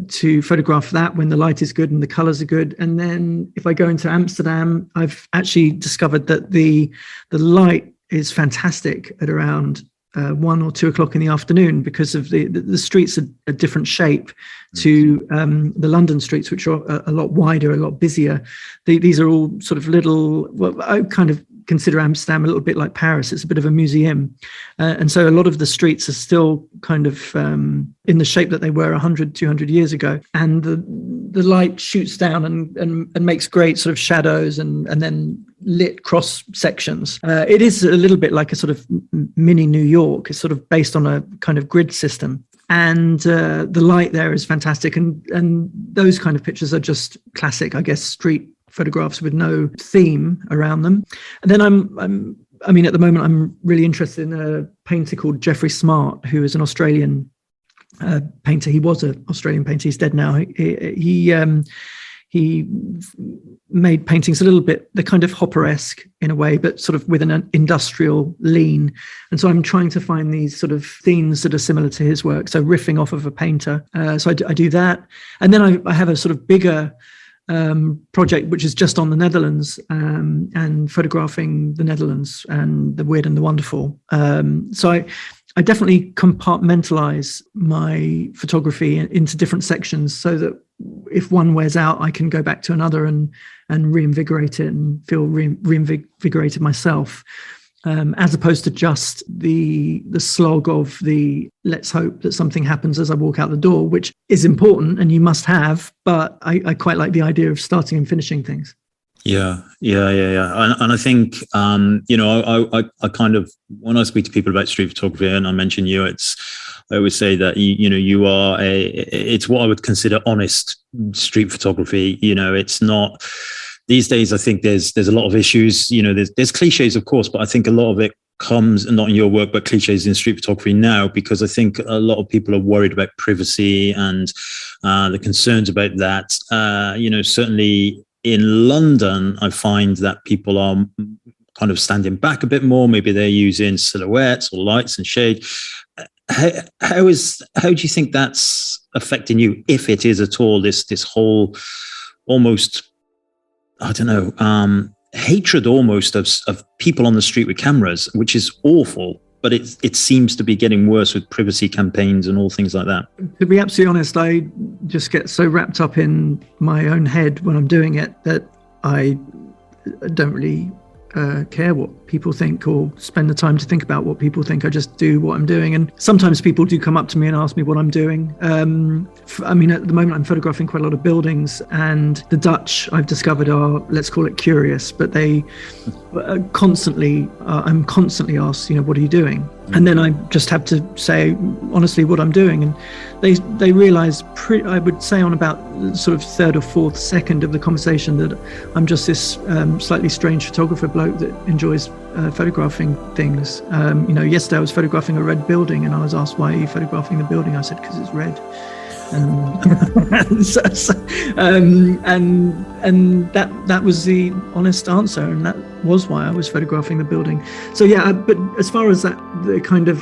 to photograph that when the light is good and the colors are good. And then if I go into Amsterdam, I've actually discovered that the light is fantastic at around 1 or 2 o'clock in the afternoon, because of the streets are a different shape to the London streets, which are a lot wider, a lot busier. These are all sort of little, well, I kind of consider Amsterdam a little bit like Paris. It's a bit of a museum. And so a lot of the streets are still kind of in the shape that they were 100, 200 years ago. And the light shoots down and makes great sort of shadows and then lit cross sections. It is a little bit like a sort of mini New York. It's sort of based on a kind of grid system. And the light there is fantastic. And those kind of pictures are just classic, I guess, street photographs with no theme around them. And then at the moment, I'm really interested in a painter called Geoffrey Smart, who is an Australian painter. He was an Australian painter. He's dead now. He made paintings a little bit, they're kind of Hopper-esque in a way, but sort of with an industrial lean. And so I'm trying to find these sort of themes that are similar to his work. So riffing off of a painter. So I do that. And then I have a sort of bigger project, which is just on the Netherlands and photographing the Netherlands and the weird and the wonderful. So I definitely compartmentalize my photography into different sections so that if one wears out, I can go back to another and reinvigorate it and feel reinvigorated myself, as opposed to just the slog of the let's hope that something happens as I walk out the door, which is important and you must have, but I quite like the idea of starting and finishing things. Yeah. And I think, I kind of, when I speak to people about street photography, and I mention you, I always say that, you are it's what I would consider honest street photography. It's not, these days, I think there's a lot of issues, there's cliches, of course, but I think a lot of it comes, not in your work, but cliches in street photography now, because I think a lot of people are worried about privacy and the concerns about that. Certainly in London, I find that people are kind of standing back a bit more. Maybe they're using silhouettes or lights and shade. How do you think that's affecting you, if it is at all, this whole almost, I don't know, hatred almost of people on the street with cameras, which is awful, but it seems to be getting worse with privacy campaigns and all things like that. To be absolutely honest, I just get so wrapped up in my own head when I'm doing it that I don't really care what people think or spend the time to think about what people think. I just do what I'm doing. And sometimes people do come up to me and ask me what I'm doing. At the moment I'm photographing quite a lot of buildings, and the Dutch, I've discovered, are, let's call it curious, but they I'm constantly asked, what are you doing? And then I just have to say honestly what I'm doing, and they realize I would say on about sort of third or fourth second of the conversation that I'm just this slightly strange photographer bloke that enjoys photographing things. Yesterday I was photographing a red building, and I was asked, why are you photographing the building? I said, because it's red. And that was the honest answer, and that was why I was photographing the building. So yeah, but as far as that, the kind of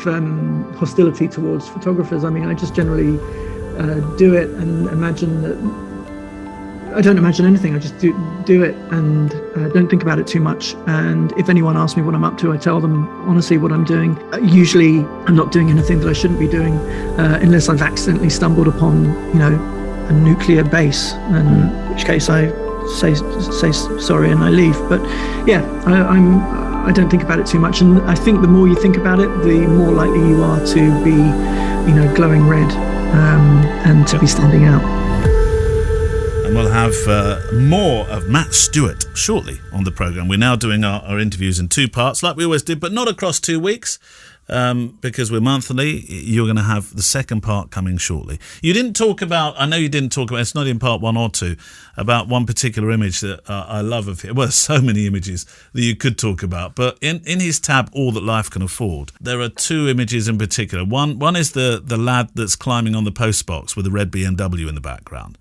hostility towards photographers, I just generally do it and imagine that I don't imagine anything. I just do it and don't think about it too much. And if anyone asks me what I'm up to, I tell them honestly what I'm doing. Usually I'm not doing anything that I shouldn't be doing, unless I've accidentally stumbled upon, a nuclear base, in which case I say sorry and I leave. But yeah, I don't think about it too much. And I think the more you think about it, the more likely you are to be, glowing red and to be standing out. And we'll have more of Matt Stuart shortly on the programme. We're now doing our interviews in 2 parts, like we always did, but not across 2 weeks, because we're monthly. You're going to have the second part coming shortly. You didn't talk about, it's not in part 1 or 2, about one particular image that I love of him. Well, there's so many images that you could talk about, but in his tab, All That Life Can Afford, there are 2 images in particular. One is the lad that's climbing on the postbox with a red BMW in the background.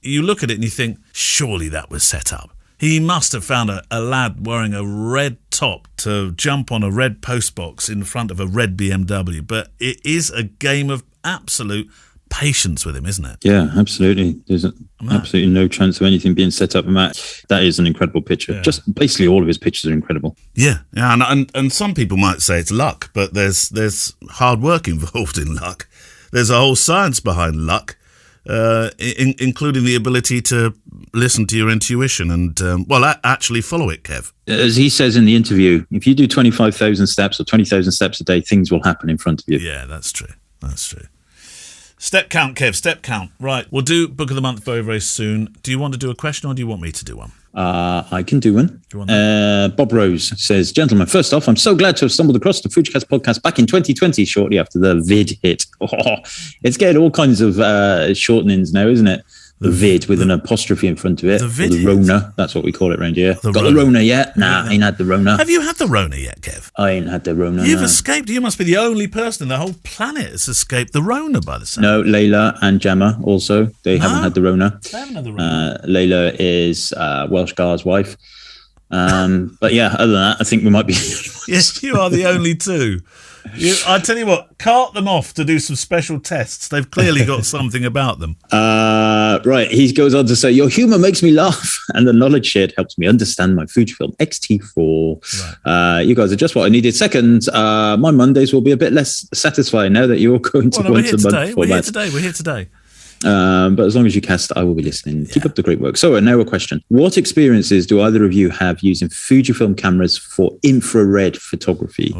You look at it and you think, surely that was set up. He must have found a lad wearing a red top to jump on a red postbox in front of a red BMW. But it is a game of absolute patience with him, isn't it? Yeah, absolutely. There's absolutely no chance of anything being set up. That is an incredible picture. Yeah. Just basically all of his pictures are incredible. Yeah, and some people might say it's luck, but there's hard work involved in luck. There's a whole science behind luck, including the ability to listen to your intuition and, actually follow it, Kev. As he says in the interview, if you do 25,000 steps or 20,000 steps a day, things will happen in front of you. Yeah, that's true. That's true. Step count, Kev, step count. Right, we'll do Book of the Month very, very soon. Do you want to do a question or do you want me to do one? I can do one. Do you want Bob Rose says, gentlemen, first off, I'm so glad to have stumbled across the Fujicast podcast back in 2020, shortly after the vid hit. Oh, it's getting all kinds of shortenings now, isn't it? The vid with an apostrophe in front of it. The Rona, that's what we call it around here. Got the Rona yet? Nah, I ain't had the Rona. Have you had the Rona yet, Kev? I ain't had the Rona. You've escaped. You must be the only person in the whole planet that's escaped the Rona by the sound. No, Layla and Gemma also. They haven't had the Rona. They haven't had the Rona. Layla is Welsh Gar's wife. But yeah, other than that, I think we might be. Yes, you are the only two. I tell you what, cart them off to do some special tests. They've clearly got something about them. Right, he goes on to say, your humour makes me laugh and the knowledge shared helps me understand my Fujifilm X-T4. Right. You guys are just what I needed. Second, my Mondays will be a bit less satisfying now that you're going to once a month format. We're here today. But as long as you cast, I will be listening. Yeah. Keep up the great work. So now a question. What experiences do either of you have using Fujifilm cameras for infrared photography?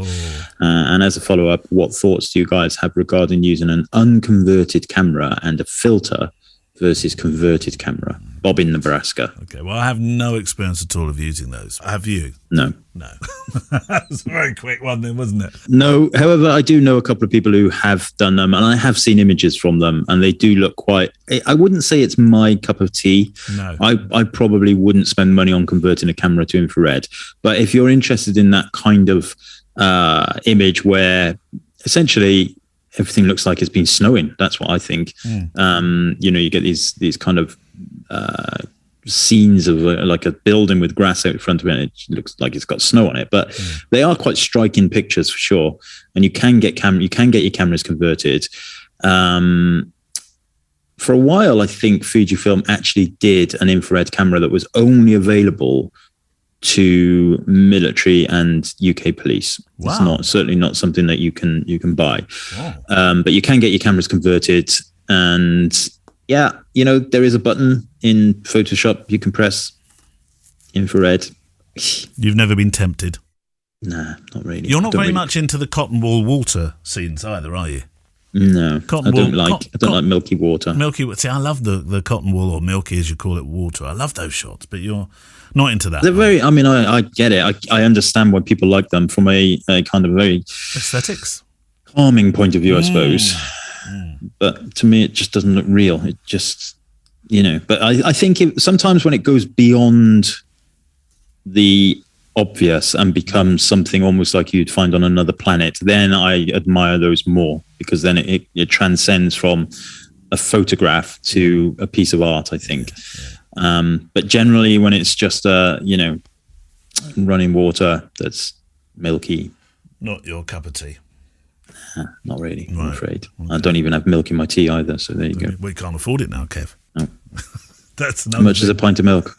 And as a follow-up, what thoughts do you guys have regarding using an unconverted camera and a filter versus converted camera? Bob in Nebraska. Okay, well, I have no experience at all of using those. Have you? No. That was a very quick one then, wasn't it? No, however, I do know a couple of people who have done them, and I have seen images from them, and they do look quite... I wouldn't say it's my cup of tea. No. I probably wouldn't spend money on converting a camera to infrared. But if you're interested in that kind of image where essentially everything looks like it's been snowing, that's what I think. You get these kind of scenes of like a building with grass out in front of it, and it looks like it's got snow on it, but they are quite striking pictures for sure. And you can get your cameras converted. For a while, I think Fujifilm actually did an infrared camera that was only available to military and UK police. Wow. It's certainly not something that you can buy. Wow. But you can get your cameras converted, and yeah, there is a button in Photoshop you can press infrared. You've never been tempted? Nah, not really. You're not very much into the cotton wool water scenes either, are you? No, I don't like milky water. See, I love the cotton wool, or milky as you call it, water. I love those shots, but you're not into that. They're very. I mean, I get it. I understand why people like them from a kind of very aesthetics, calming point of view, I suppose. But to me, it just doesn't look real. It just, But I think sometimes when it goes beyond the obvious and becomes something almost like you'd find on another planet, then I admire those more, because then it transcends from a photograph to a piece of art, I think. But generally, when it's just running water that's milky, not your cup of tea. Not really, I'm afraid. Okay. I don't even have milk in my tea either, so there you go. We can't afford it now, Kev. No. That's how much is a pint of milk?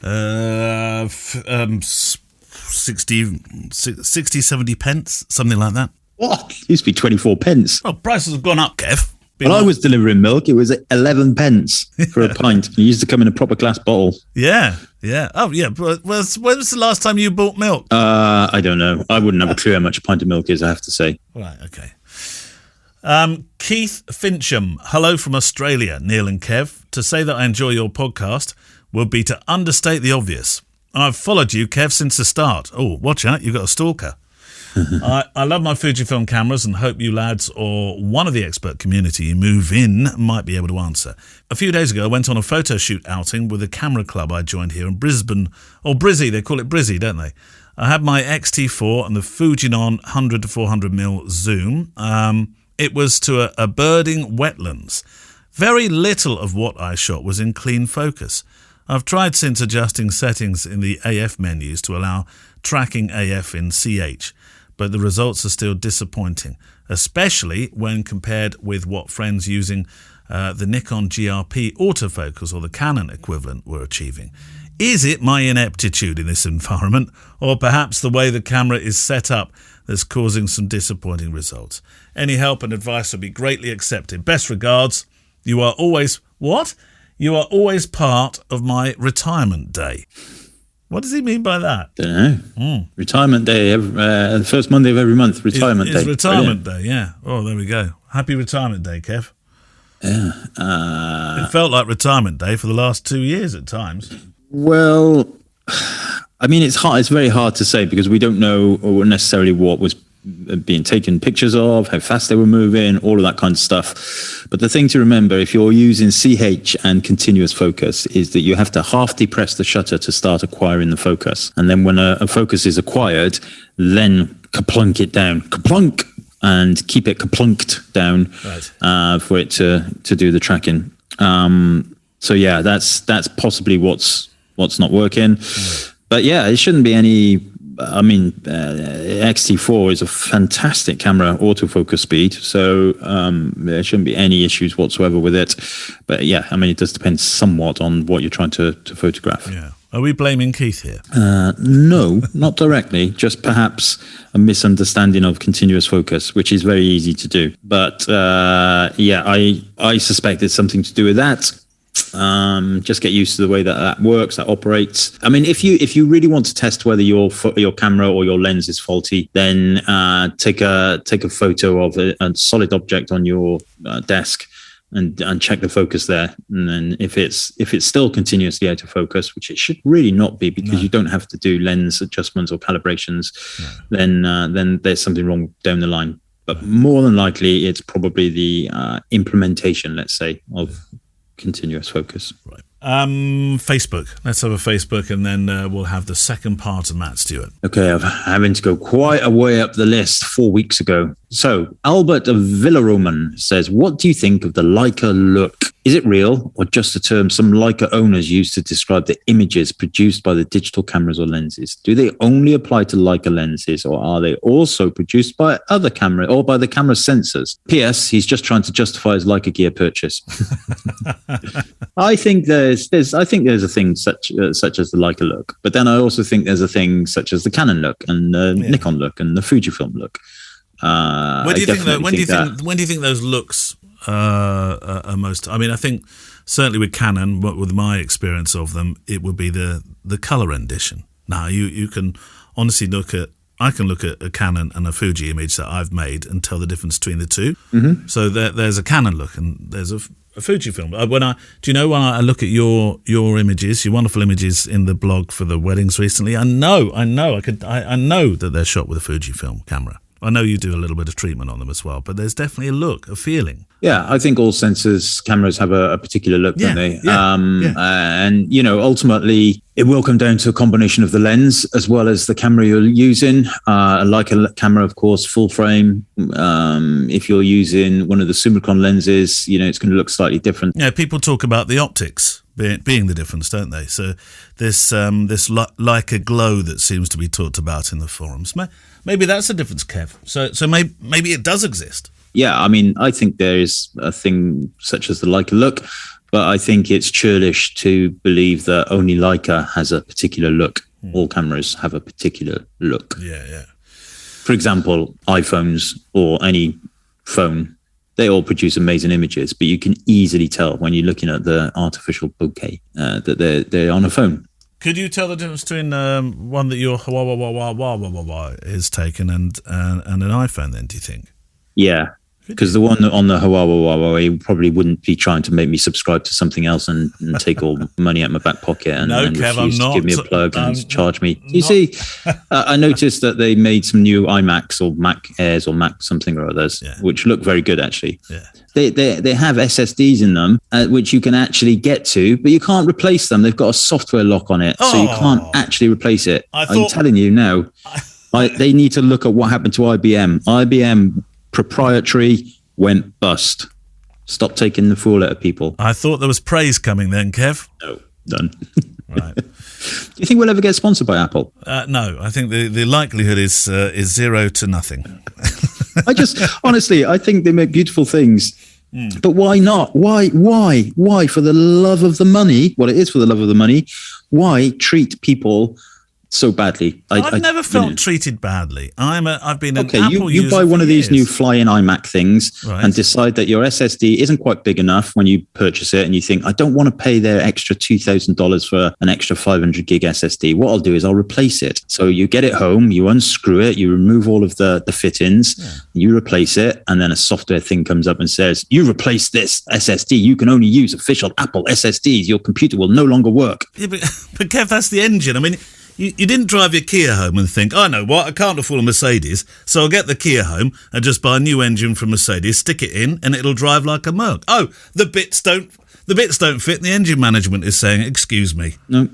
60, 70 pence, something like that. What? It used to be 24 pence. Well, prices have gone up, Kev. When I was delivering milk, it was 11 pence for a pint. It used to come in a proper glass bottle. Yeah. Oh, yeah. But when was the last time you bought milk? I don't know. I wouldn't have a clue how much a pint of milk is, I have to say. Right, okay. Keith Fincham, hello from Australia, Neil and Kev. To say that I enjoy your podcast would be to understate the obvious. I've followed you, Kev, since the start. Oh, watch out, you've got a stalker. I love my Fujifilm cameras and hope you lads or one of the expert community you move in might be able to answer. A few days ago, I went on a photo shoot outing with a camera club I joined here in Brisbane, or Brizzy, they call it Brizzy, don't they? I had my X-T4 and the Fujinon 100 to 400mm zoom. It was to a birding wetlands. Very little of what I shot was in clean focus. I've tried since adjusting settings in the AF menus to allow tracking AF in CH, but the results are still disappointing, especially when compared with what friends using the Nikon GRP autofocus or the Canon equivalent were achieving. Is it my ineptitude in this environment, or perhaps the way the camera is set up that's causing some disappointing results? Any help and advice would be greatly accepted. Best regards. You are always... What? You are always part of my retirement day. What does he mean by that? Don't know. Retirement day, the first Monday of every month, retirement day. It's retirement day, yeah. Oh, there we go. Happy retirement day, Kev. Yeah. It felt like retirement day for the last 2 years at times. Well, I mean, it's hard. It's very hard to say because we don't know necessarily what was being taken pictures of, how fast they were moving, all of that kind of stuff. But the thing to remember, if you're using CH and continuous focus, is that you have to half depress the shutter to start acquiring the focus. And then when a focus is acquired, then kaplunk it down. Kaplunk! And keep it kaplunked down for it to do the tracking. So yeah, that's possibly what's not working. But yeah, it shouldn't be any... I mean, X-T4 is a fantastic camera autofocus speed, so there shouldn't be any issues whatsoever with it. But yeah, I mean, it does depend somewhat on what you're trying to photograph. Yeah. Are we blaming Keith here? No, not directly, just perhaps a misunderstanding of continuous focus, which is very easy to do. But yeah, I suspect it's something to do with that. Just get used to the way that works, that operates. I mean, if you really want to test whether your camera or your lens is faulty, then take a photo of a solid object on your desk and check the focus there. And then if it's still continuously out of focus, which it should really not be because you don't have to do lens adjustments or calibrations, then there's something wrong down the line. But more than likely, it's probably the implementation, let's say, of continuous focus. Right. Facebook. Let's have a Facebook, and then we'll have the second part of Matt Stuart. Okay, I'm having to go quite a way up the list 4 weeks ago. So, Albert of Villaroman says, what do you think of the Leica look? Is it real or just a term some Leica owners use to describe the images produced by the digital cameras or lenses? Do they only apply to Leica lenses, or are they also produced by other camera or by the camera sensors? P.S. He's just trying to justify his Leica gear purchase. I think there's a thing such as the Leica look, but then I also think there's a thing such as the Canon look and the Nikon look and the Fujifilm look. When do you think those looks are most? I mean, I think certainly with Canon, with my experience of them, it would be the color rendition. Now you can honestly I can look at a Canon and a Fuji image that I've made and tell the difference between the two. Mm-hmm. So there's a Canon look and there's a Fujifilm. When I look at your images, your wonderful images in the blog for the weddings recently, I know that they're shot with a Fujifilm camera. I know you do a little bit of treatment on them as well, but there's definitely a look, a feeling. Yeah, I think all sensors cameras have a particular look, don't they? And, ultimately, it will come down to a combination of the lens as well as the camera you're using. Like a camera, of course, full frame. If you're using one of the Summicron lenses, it's going to look slightly different. Yeah, people talk about the optics being the difference, don't they? So this Leica glow that seems to be talked about in the forums. Maybe that's the difference, Kev. So maybe it does exist. Yeah, I mean, I think there is a thing such as the Leica look, but I think it's churlish to believe that only Leica has a particular look. All cameras have a particular look. Yeah. For example, iPhones or any phone, they all produce amazing images, but you can easily tell when you're looking at the artificial bokeh that they're on a phone. Could you tell the difference between one that your is taken and an iPhone then, do you think? Yeah, because the one on the Huawei probably wouldn't be trying to make me subscribe to something else and take all money out of my back pocket and refuse to give me a plug and charge me. You see, I noticed that they made some new iMacs or Mac Airs or Mac something or others, which look very good actually. Yeah. They have SSDs in them, which you can actually get to, but you can't replace them. They've got a software lock on it, so you can't actually replace it. I'm telling you now, they need to look at what happened to IBM. IBM proprietary went bust. Stop taking the fool out of people. I thought there was praise coming then, Kev. Done. Right. Do you think we'll ever get sponsored by Apple? No, I think the likelihood is 0 to nothing. I just, honestly, I think they make beautiful things. But why not? Why? For the love of the money, what it is for the love of the money, why treat people so badly? I've never felt treated badly. I've been an Apple you user buy one for of these new years. fly-in iMac things Right. and decide that your SSD isn't quite big enough when you purchase it, and you think, I don't want to pay their extra $2,000 for an extra 500 gig SSD. What I'll do is I'll replace it. So you get it home, you unscrew it, you remove all of the fittings, you replace it, and then a software thing comes up and says, you replace this SSD, you can only use official Apple SSDs, your computer will no longer work. Yeah, but Kev, that's the engine. I mean, you didn't drive your Kia home and think, I know what, I can't afford a Mercedes, so I'll get the Kia home and just buy a new engine from Mercedes, stick it in, and it'll drive like a Merc. Oh, the bits don't fit, and the engine management is saying, excuse me. No.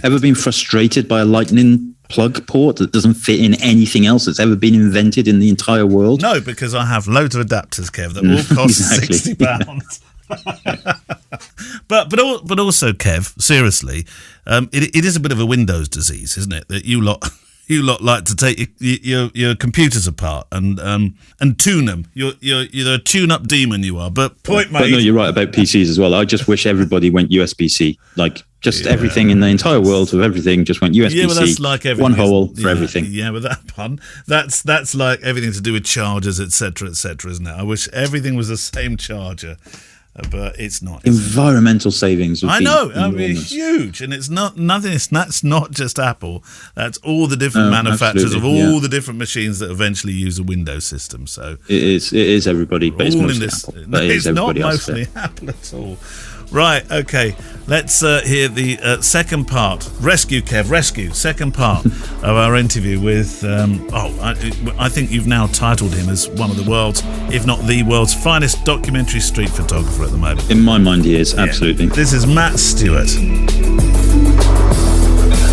Ever been frustrated by a lightning plug port that doesn't fit in anything else that's ever been invented in the entire world? No, because I have loads of adapters, Kev, that all cost Exactly. £60. But also, Kev, seriously, it is a bit of a Windows disease, isn't it? That you lot like to take your computers apart and tune them. You're a tune-up demon, you are. But But no, you're right about PCs as well. I just wish everybody went USB-C. Like, just everything in the entire world of everything just went USB-C. Yeah, well, that's like everything. One hole for everything. Yeah, with that pun, that's like everything to do with chargers, etc., isn't it? I wish everything was the same charger. But it's not. Environmental savings. I know. I mean, huge, and it's nothing. That's not just Apple. That's all the different manufacturers of all the different machines that eventually use a Windows system. So it is everybody, but it's mostly Apple. But it's not else mostly Apple at all. Right, okay. Let's hear the second part. Rescue, second part of our interview with, I think you've now titled him as one of the world's, if not the world's finest documentary street photographer at the moment. In my mind, he is, absolutely. This is Matt Stuart.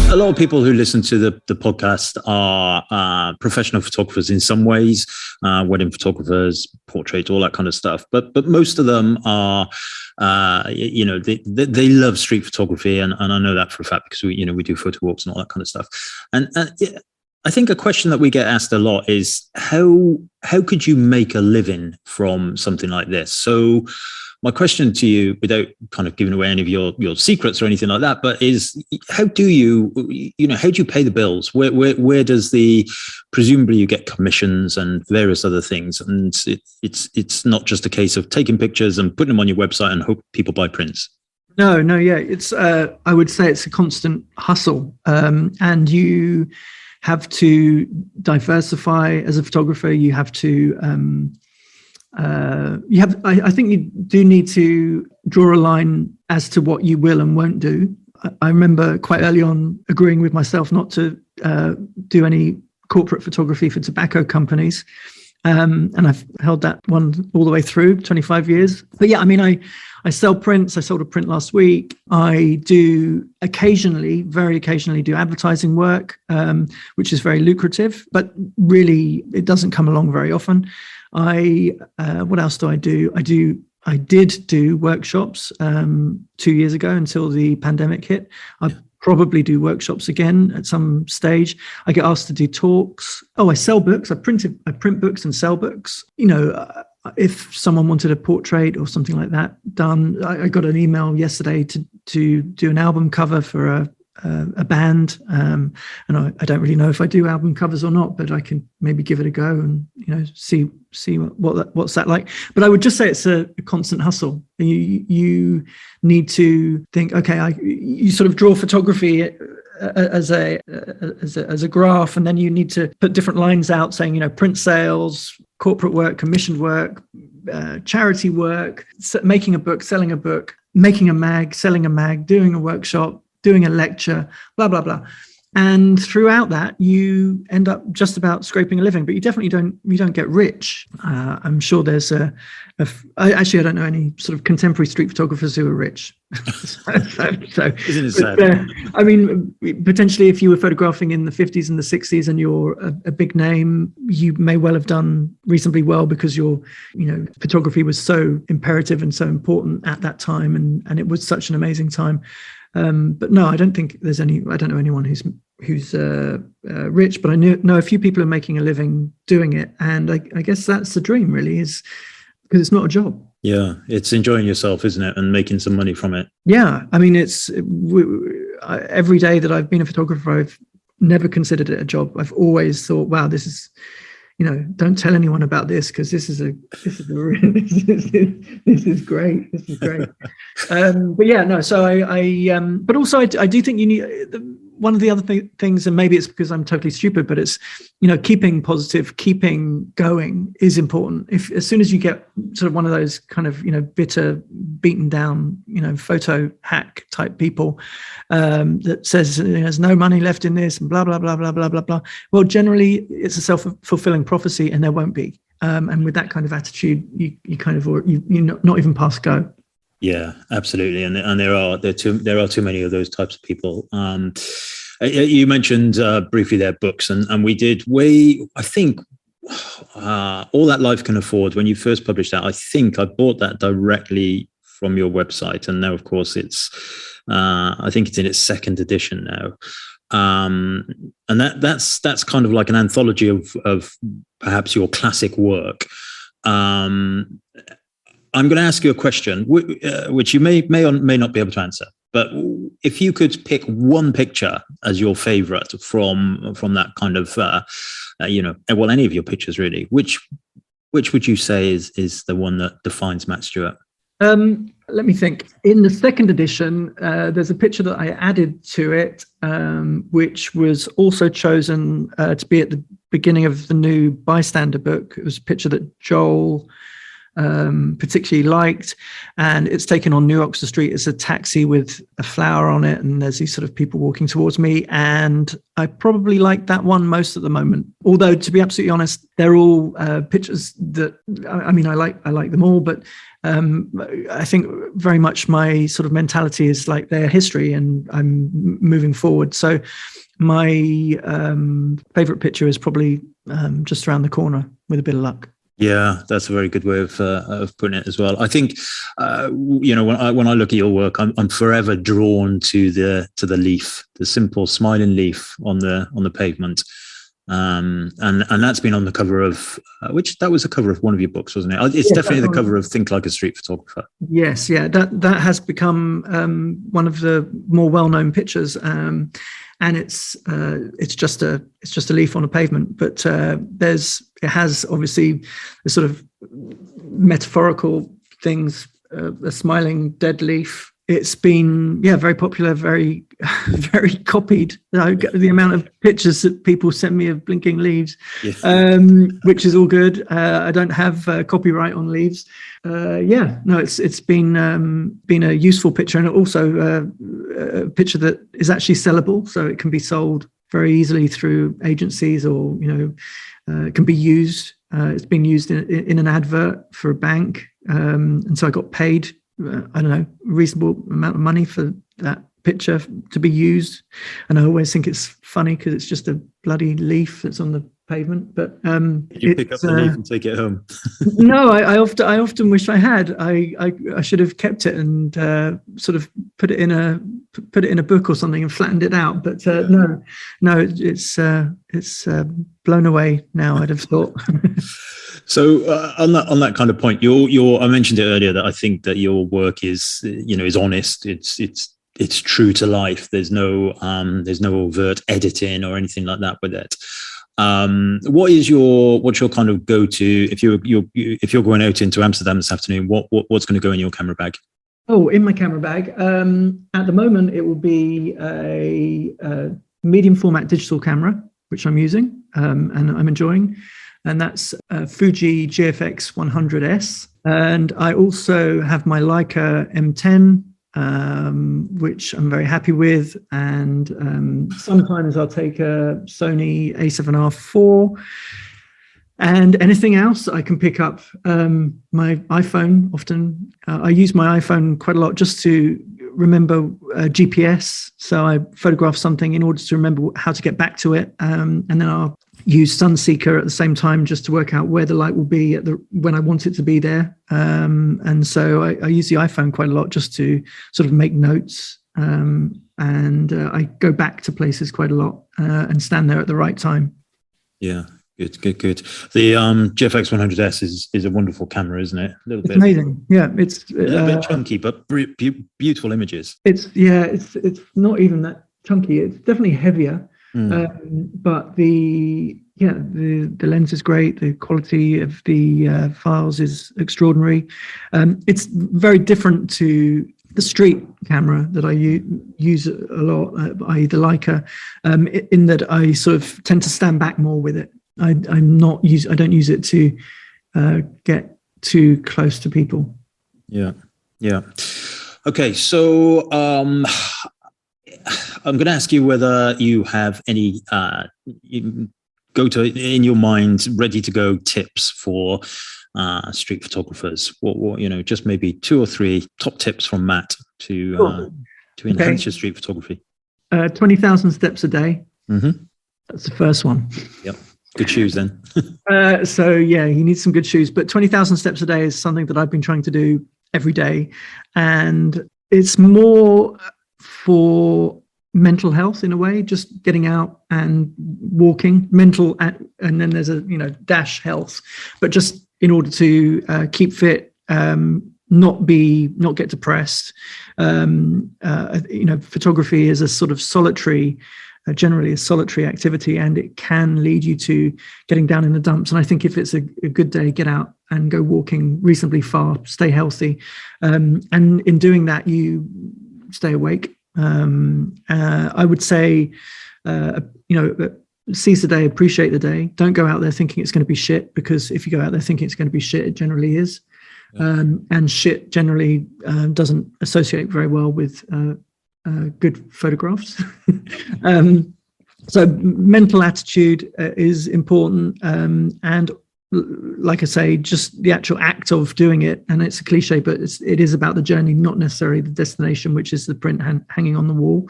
A lot of people who listen to the podcast are professional photographers in some ways, wedding photographers, portrait, all that kind of stuff. But most of them are, they love street photography, and I know that for a fact because we do photo walks and all that kind of stuff. And I think a question that we get asked a lot is how could you make a living from something like this? So my question to you, without kind of giving away any of your secrets or anything like that, but is how do you pay the bills? Where does presumably you get commissions and various other things, and it's not just a case of taking pictures and putting them on your website and hope people buy prints. No, yeah, it's I would say it's a constant hustle, and you have to diversify as a photographer. You have to. I think you do need to draw a line as to what you will and won't do. I remember quite early on agreeing with myself not to do any corporate photography for tobacco companies. And I've held that one all the way through 25 years. But yeah, I mean, I sell prints. I sold a print last week. I do very occasionally do advertising work, which is very lucrative, but really it doesn't come along very often. What else do I do? I did do workshops 2 years ago until the pandemic hit. I probably do workshops again at some stage. I get asked to do talks. I sell books. I print books and sell books. If someone wanted a portrait or something like that done, I got an email yesterday to do an album cover for a band, and I don't really know if I do album covers or not, but I can maybe give it a go and see what's that like. But I would just say it's a constant hustle. You need to think, okay, you sort of draw photography as a graph, and then you need to put different lines out saying print sales, corporate work, commissioned work, charity work, making a book, selling a book, making a mag, selling a mag, doing a workshop, doing a lecture, blah, blah, blah. And throughout that, you end up just about scraping a living, but you definitely don't get rich. I'm sure there's I don't know any sort of contemporary street photographers who are rich. Isn't it sad? I mean, potentially, if you were photographing in the 50s and the 60s and you're a big name, you may well have done reasonably well because photography was so imperative and so important at that time, and it was such an amazing time. But no, I don't think there's any. I don't know anyone who's rich, but I know a few people are making a living doing it, and I guess that's the dream, really, is because it's not a job. Yeah, it's enjoying yourself, isn't it, and making some money from it. Yeah, I mean, every day that I've been a photographer, I've never considered it a job. I've always thought, wow, this is, don't tell anyone about this because this is great. This is great. But yeah, no. So but also I do think you need. One of the other things, and maybe it's because I'm totally stupid, but it's, keeping positive, keeping going is important. As soon as you get sort of one of those kind of, bitter, beaten down, photo hack type people that says there's no money left in this and blah, blah, blah, blah, blah, blah, blah. Well, generally it's a self-fulfilling prophecy and there won't be. And with that kind of attitude, you kind of, you're not even past go. Yeah, absolutely, and there are too many of those types of people. You mentioned briefly their books, and I think All That Life Can Afford. When you first published that, I think I bought that directly from your website, and now, of course, I think it's in its second edition now. And that's kind of like an anthology of perhaps your classic work. I'm going to ask you a question, which you may or may not be able to answer. But if you could pick one picture as your favorite from that kind of, any of your pictures really, which would you say is the one that defines Matt Stuart? Let me think. In the second edition, there's a picture that I added to it, which was also chosen to be at the beginning of the new Bystander book. It was a picture that Joel particularly liked, and it's taken on New Oxford Street. It's a taxi with a flower on it, and there's these sort of people walking towards me, and I probably like that one most at the moment. Although, to be absolutely honest, they're all pictures that I like them all, but I think very much my sort of mentality is like their history, and I'm moving forward. So my favorite picture is probably just around the corner with a bit of luck. Yeah, that's a very good way of putting it as well. I think, when I look at your work, I'm forever drawn to the leaf, the simple smiling leaf on the pavement, and that's been on the cover of that was the cover of one of your books, wasn't it? It's definitely the cover of Think Like a Street Photographer. Yes, yeah, that has become one of the more well-known pictures. And it's just a leaf on a pavement, but it has obviously the sort of metaphorical things, a smiling dead leaf. It's been very popular, very very copied. The amount of pictures that people send me of blinking leaves, which is all good. I don't have copyright on leaves. It's been a useful picture, and also a picture that is actually sellable, so it can be sold very easily through agencies, or it can be used. It's been used in an advert for a bank, and so I got paid a reasonable amount of money for that picture to be used. And I always think it's funny because it's just a bloody leaf that's on the pavement. But did you pick up the leaf and take it home? No, I often wish I had. I should have kept it and sort of put it in a book or something and flattened it out. But no, it's blown away now, I'd have thought. So on that kind of point, I mentioned it earlier that I think that your work is honest. It's true to life. There's no overt editing or anything like that with it. What's your kind of go-to if you're going out into Amsterdam this afternoon? What's going to go in your camera bag? Oh, in my camera bag. At the moment, it will be a medium format digital camera, which I'm using and I'm enjoying. And that's Fuji GFX 100S. And I also have my Leica M10, which I'm very happy with. And sometimes I'll take a Sony A7R IV. And anything else I can pick up. My iPhone often, I use my iPhone quite a lot just to remember GPS. So I photograph something in order to remember how to get back to it. And then I'll use Sunseeker at the same time just to work out where the light will be when I want it to be there. And so I use the iPhone quite a lot just to sort of make notes. And I go back to places quite a lot and stand there at the right time. Yeah. Good. The GFX 100S is a wonderful camera, isn't it? A little bit amazing. Yeah, it's a little bit chunky, but beautiful images. It's not even that chunky. It's definitely heavier, but the lens is great. The quality of the files is extraordinary. It's very different to the street camera that I use a lot, i.e. the Leica, in that I sort of tend to stand back more with it. I don't use it to get too close to people. Yeah. Okay, so I'm going to ask you whether you have any in your mind ready to go tips for street photographers. What just maybe 2 or 3 top tips from Matt to enhance your street photography. 20,000 steps a day. Mm-hmm. That's the first one. Yep. Good shoes then. So yeah, you need some good shoes, but 20,000 steps a day is something that I've been trying to do every day. And it's more for mental health in a way, just getting out and walking, and then there's a, dash health, but just in order to keep fit, not get depressed. Photography is a sort of generally a solitary activity, and it can lead you to getting down in the dumps. And I think if it's a good day, get out and go walking reasonably far, stay healthy. And in doing that, you stay awake. I would say, seize the day, appreciate the day. Don't go out there thinking it's going to be shit, because if you go out there thinking it's going to be shit, it generally is. Yeah. And shit generally doesn't associate very well with good photographs. So mental attitude is important, and like I say, just the actual act of doing it. And it's a cliche, but it is about the journey, not necessarily the destination, which is the print hanging on the wall.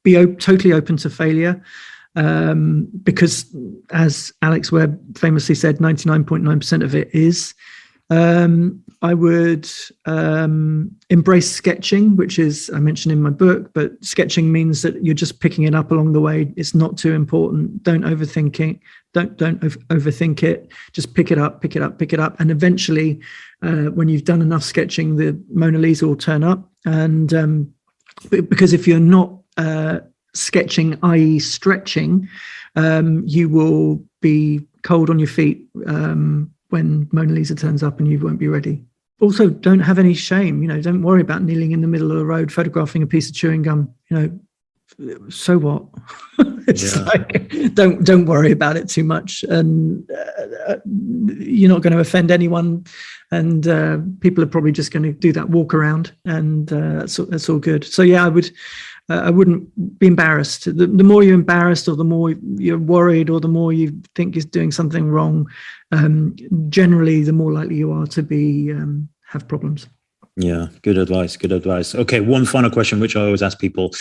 Be totally open to failure, because as Alex Webb famously said, 99.9% of it is. I would embrace sketching, which is, I mentioned in my book, but sketching means that you're just picking it up along the way. It's not too important. Don't overthink it. Don't overthink it. Just pick it up. And eventually, when you've done enough sketching, the Mona Lisa will turn up. And because if you're not sketching, i.e. stretching, you will be cold on your feet when Mona Lisa turns up, and you won't be ready. Also, don't have any shame. Don't worry about kneeling in the middle of the road photographing a piece of chewing gum. So what? It's like, don't worry about it too much, and you're not going to offend anyone. And people are probably just going to do that walk around, and that's all good. So yeah, I wouldn't be embarrassed. The more you're embarrassed, or the more you're worried, or the more you think you're doing something wrong, generally, the more likely you are to be have problems. Yeah, good advice. Okay, one final question, which I always ask people,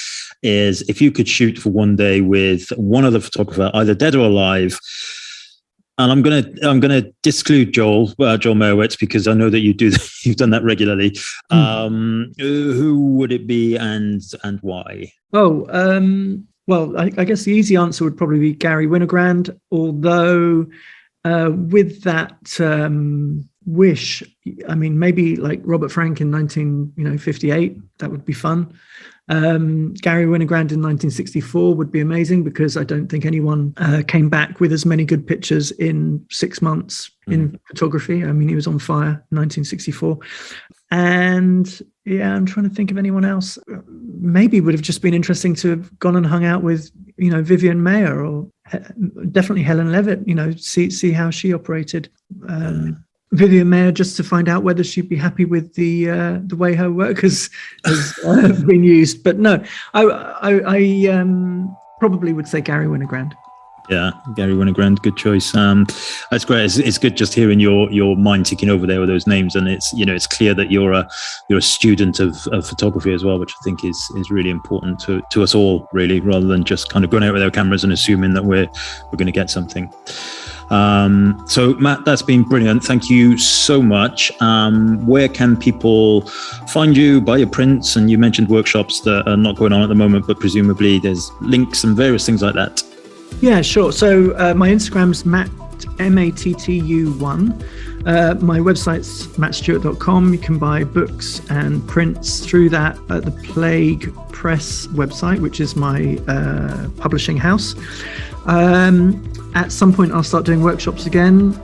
is if you could shoot for one day with one other photographer, either dead or alive, and I'm gonna disclude Joel Meyerowitz, because I know that you've done that regularly. Who would it be, and why? Well, I guess the easy answer would probably be Gary Winogrand, although with that wish, I mean, maybe like Robert Frank in 1958, that would be fun. Gary Winogrand in 1964 would be amazing, because I don't think anyone came back with as many good pictures in 6 months in photography. I mean, he was on fire in 1964. And yeah, I'm trying to think of anyone else. Maybe it would have just been interesting to have gone and hung out with, Vivian Mayer, or definitely Helen Levitt, see how she operated. Vivian Mayer, just to find out whether she'd be happy with the way her work has been used. But no, I probably would say Gary Winogrand. Yeah, Gary Winogrand, good choice. That's great. It's good just hearing your mind ticking over there with those names, and it's clear that you're a student of photography as well, which I think is really important to us all, really, rather than just kind of going out with our cameras and assuming that we're going to get something. So Matt, that's been brilliant. Thank you so much. Where can people find you, buy your prints? And you mentioned workshops that are not going on at the moment, but presumably there's links and various things like that. Yeah, sure. So my Instagram's Matt, MATTU1. My website's mattstuart.com. You can buy books and prints through that at the Plague Press website, which is my publishing house. At some point, I'll start doing workshops again,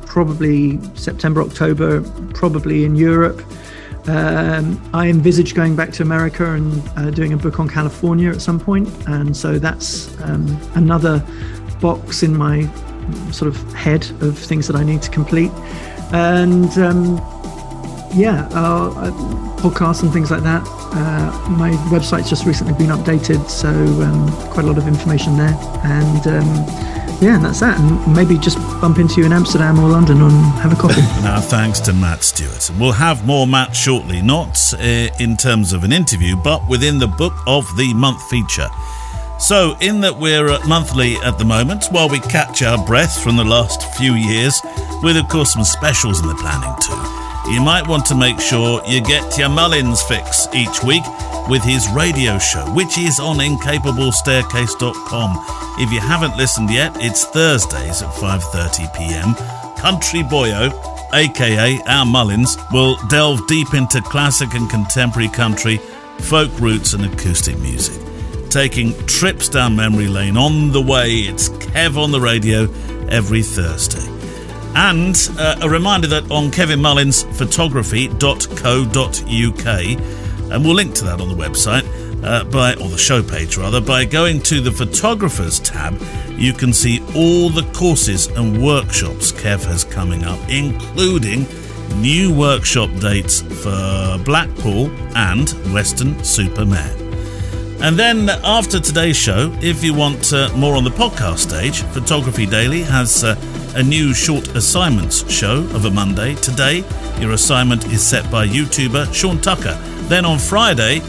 probably September, October, probably in Europe. I envisage going back to America and doing a book on California at some point. And so that's another box in my sort of head of things that I need to complete. And podcasts and things like that. My website's just recently been updated, so quite a lot of information there. And that's that. And maybe just bump into you in Amsterdam or London and have a coffee. Now, thanks to Matt Stuart. We'll have more Matt shortly, not in terms of an interview, but within the Book of the Month feature. So, in that we're monthly at the moment, while we catch our breath from the last few years, with, of course, some specials in the planning too, you might want to make sure you get your Mullins fix each week with his radio show, which is on incapablestaircase.com. If you haven't listened yet, it's Thursdays at 5:30 p.m. Country Boyo, aka our Mullins, will delve deep into classic and contemporary country, folk roots and acoustic music. Taking trips down memory lane on the way, it's Kev on the radio every Thursday. And a reminder that on kevinmullinsphotography.co.uk, and we'll link to that on the website, or the show page rather, by going to the Photographers tab, you can see all the courses and workshops Kev has coming up, including new workshop dates for Blackpool and Weston-super-Mare. And then after today's show, if you want more on the podcast stage, Photography Daily has a new short assignments show of a Monday. Today, your assignment is set by YouTuber Sean Tucker. Then on Friday,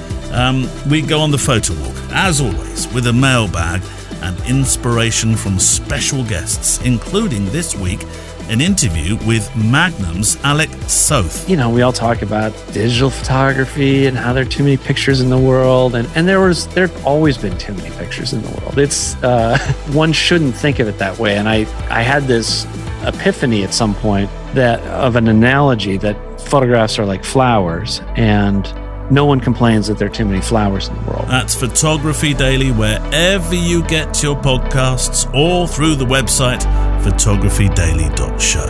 we go on the photo walk, as always, with a mailbag and inspiration from special guests, including this week an interview with Magnum's Alec Soth. You know, we all talk about digital photography and how there are too many pictures in the world, and there've always been too many pictures in the world. It's one shouldn't think of it that way. And I had this epiphany at some point of an analogy that photographs are like flowers, and no one complains that there are too many flowers in the world. That's Photography Daily, wherever you get your podcasts, or through the website photographydaily.show.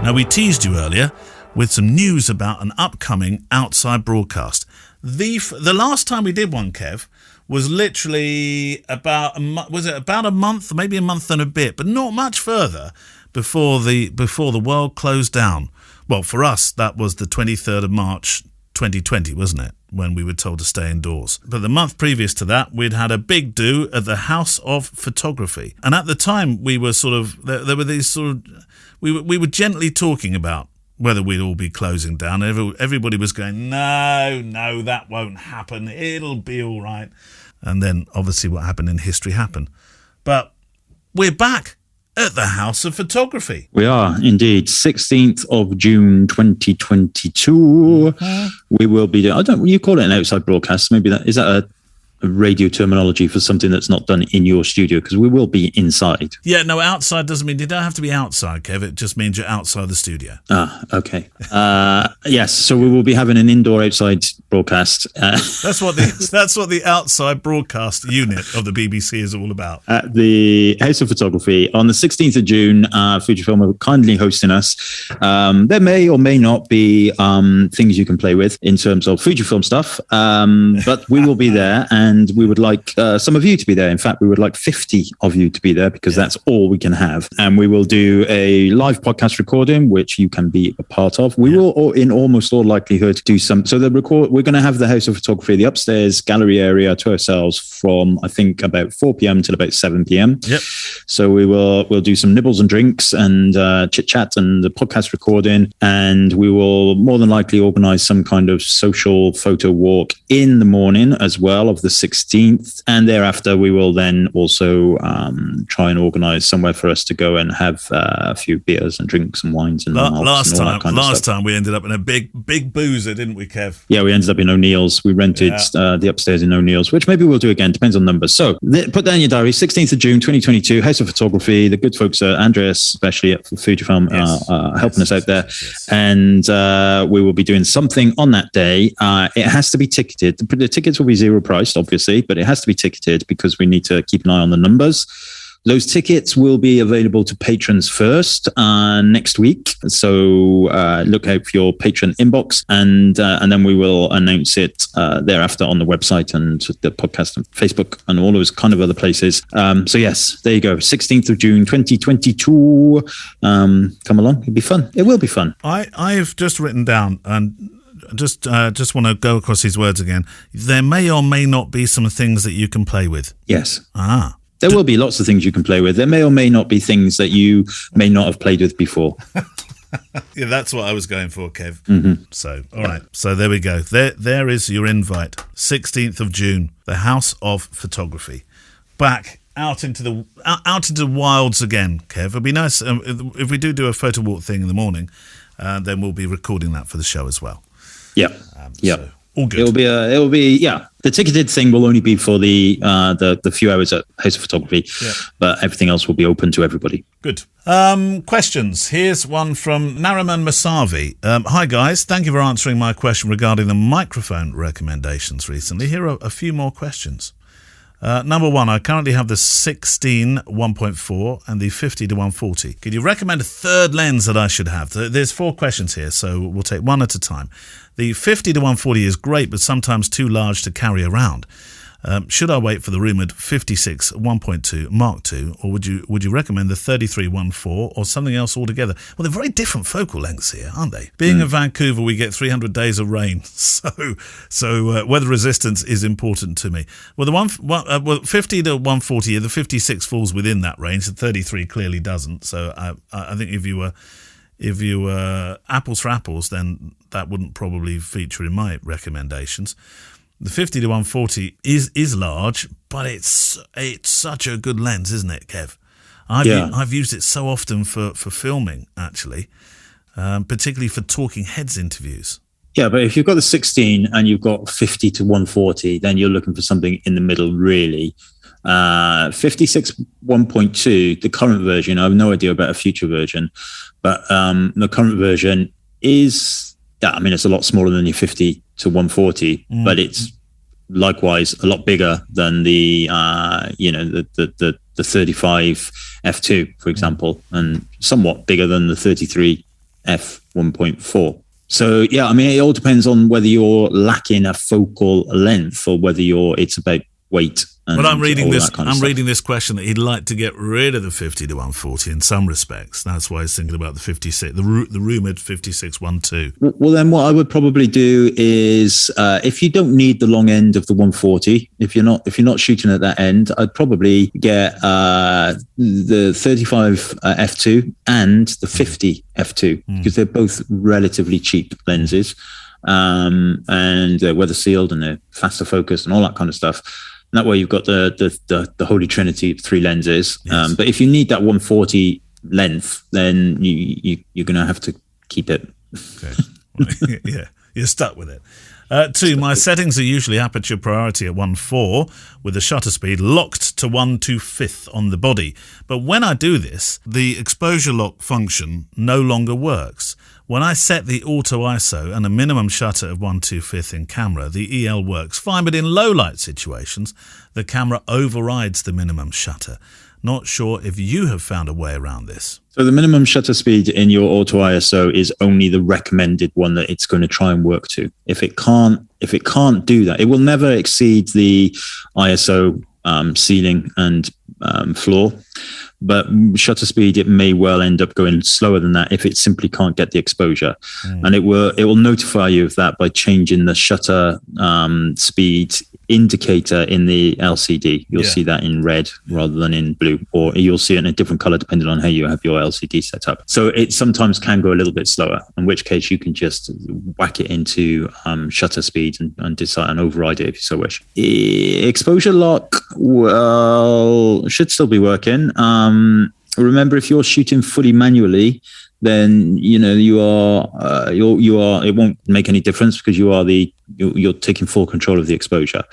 Now, we teased you earlier with some news about an upcoming outside broadcast. The last time we did one, Kev, was literally about a month, maybe a month and a bit, but not much further before the world closed down. Well, for us, that was the 23rd of March 2020, wasn't it, when we were told to stay indoors. But the month previous to that, we'd had a big do at the House of Photography. And at the time, we were there were these we were gently talking about whether we'd all be closing down. Everybody was going, no, that won't happen. It'll be all right. And then, obviously, what happened in history happened. But we're back at the House of Photography. We are indeed. 16th of June 2022. Mm-hmm. We will be doing, you call it an outside broadcast. Maybe is that a radio terminology for something that's not done in your studio? Because we will be inside. Yeah, no, outside doesn't mean you don't have to be outside, Kev. It just means you're outside the studio. Ah, okay. Yes, so we will be having an indoor-outside broadcast. That's what the outside broadcast unit of the BBC is all about. At the House of Photography on the 16th of June, Fujifilm are kindly hosting us. There may or may not be things you can play with in terms of Fujifilm stuff, but we will be there. and we would like some of you to be there. In fact, we would like 50 of you to be there because that's all we can have. And we will do a live podcast recording, which you can be a part of. We will, in almost all likelihood, do some. So we're going to have the House of Photography, the upstairs gallery area to ourselves from, I think, about 4 p.m. till about 7 p.m. Yep. So we'll do some nibbles and drinks and chit chat and the podcast recording, and we will more than likely organize some kind of social photo walk in the morning as well of the 16th, and thereafter we will then also try and organize somewhere for us to go and have a few beers and drinks and wines and last time we ended up in a big boozer, didn't we, Kev? Yeah, we ended up in O'Neill's. We rented the upstairs in O'Neill's, which maybe we'll do again, depends on numbers. So put down in your diary, 16th of June 2022, House of Photography. The good folks, Andreas especially at Fujifilm, helping us out there. Yes. And we will be doing something on that day. It has to be ticketed. The tickets will be zero priced, obviously, but it has to be ticketed because we need to keep an eye on the numbers. Those tickets will be available to patrons first next week. So look out for your patron inbox, and then we will announce it thereafter on the website and the podcast and Facebook and all those kind of other places. So yes, there you go. 16th of June, 2022. Come along. It'll be fun. It will be fun. I've just written down and just want to go across these words again. There may or may not be some things that you can play with. Yes. There will be lots of things you can play with. There may or may not be things that you may not have played with before. Yeah, that's what I was going for, Kev. Mm-hmm. So, all right. So there we go. There is your invite. 16th of June, the House of Photography. Back out into the wilds again, Kev. It'd be nice if we do a photo walk thing in the morning. Then we'll be recording that for the show as well. Yeah. So, all good. It'll be. The ticketed thing will only be for the few hours at House of Photography, but everything else will be open to everybody. Good. Questions. Here's one from Nariman Masavi. Hi guys, thank you for answering my question regarding the microphone recommendations recently. Here are a few more questions. Number one, I currently have the 16 1.4 and the 50 to 140. Could you recommend a third lens that I should have? There's 4 questions here, so we'll take one at a time. The 50 to 140 is great, but sometimes too large to carry around. Should I wait for the rumoured 56 1.2 Mark II, or would you recommend the 33 1.4 or something else altogether? Well, they're very different focal lengths here, aren't they? Being in Vancouver, we get 300 days of rain, so weather resistance is important to me. Well, the 50 to 140, the 56 falls within that range. The 33 clearly doesn't. So I think if you were apples for apples, then that wouldn't probably feature in my recommendations. The 50 to 140 is large, but it's such a good lens, isn't it, Kev? I've used it so often for filming, actually, particularly for talking heads interviews. Yeah, but if you've got the 16 and you've got 50 to 140, then you're looking for something in the middle, really. 56 1.2, the current version, I have no idea about a future version, but the current version is, it's a lot smaller than your 50 to 140, but it's likewise a lot bigger than the 35 f2, for example, and somewhat bigger than the 33 f 1.4. So it all depends on whether you're lacking a focal length or whether it's about weight. But I'm reading this question that he'd like to get rid of the 50 to 140 in some respects. That's why he's thinking about the 56, the rumoured 56 1.2. Well, then what I would probably do is, if you don't need the long end of the 140, if you're not shooting at that end, I'd probably get the 35 f2 and the 50 f2 because they're both relatively cheap lenses, and they're weather sealed and they're faster focus and all that kind of stuff. And that way you've got the holy trinity of 3 lenses. Yes. But if you need that 140 length, then you're going to have to keep it. Okay. Yeah, you're stuck with it. 2, my settings are usually aperture priority at 1.4 with the shutter speed locked to 1/2 on the body. But when I do this, the exposure lock function no longer works. When I set the auto ISO and a minimum shutter of 1/2 in camera, the EL works fine, but in low light situations, the camera overrides the minimum shutter. Not sure if you have found a way around this. So the minimum shutter speed in your auto ISO is only the recommended one that it's going to try and work to. If it can't do that, it will never exceed the ISO ceiling and floor. But shutter speed, it may well end up going slower than that if it simply can't get the exposure. And it will notify you of that by changing the shutter speed indicator in the LCD. You'll see that in red rather than in blue, or you'll see it in a different color depending on how you have your LCD set up. So it sometimes can go a little bit slower, in which case you can just whack it into shutter speed and decide and override it if you so wish. Exposure lock, well, should still be working. Remember, if you're shooting fully manually, then you are it won't make any difference because you're taking full control of the exposure.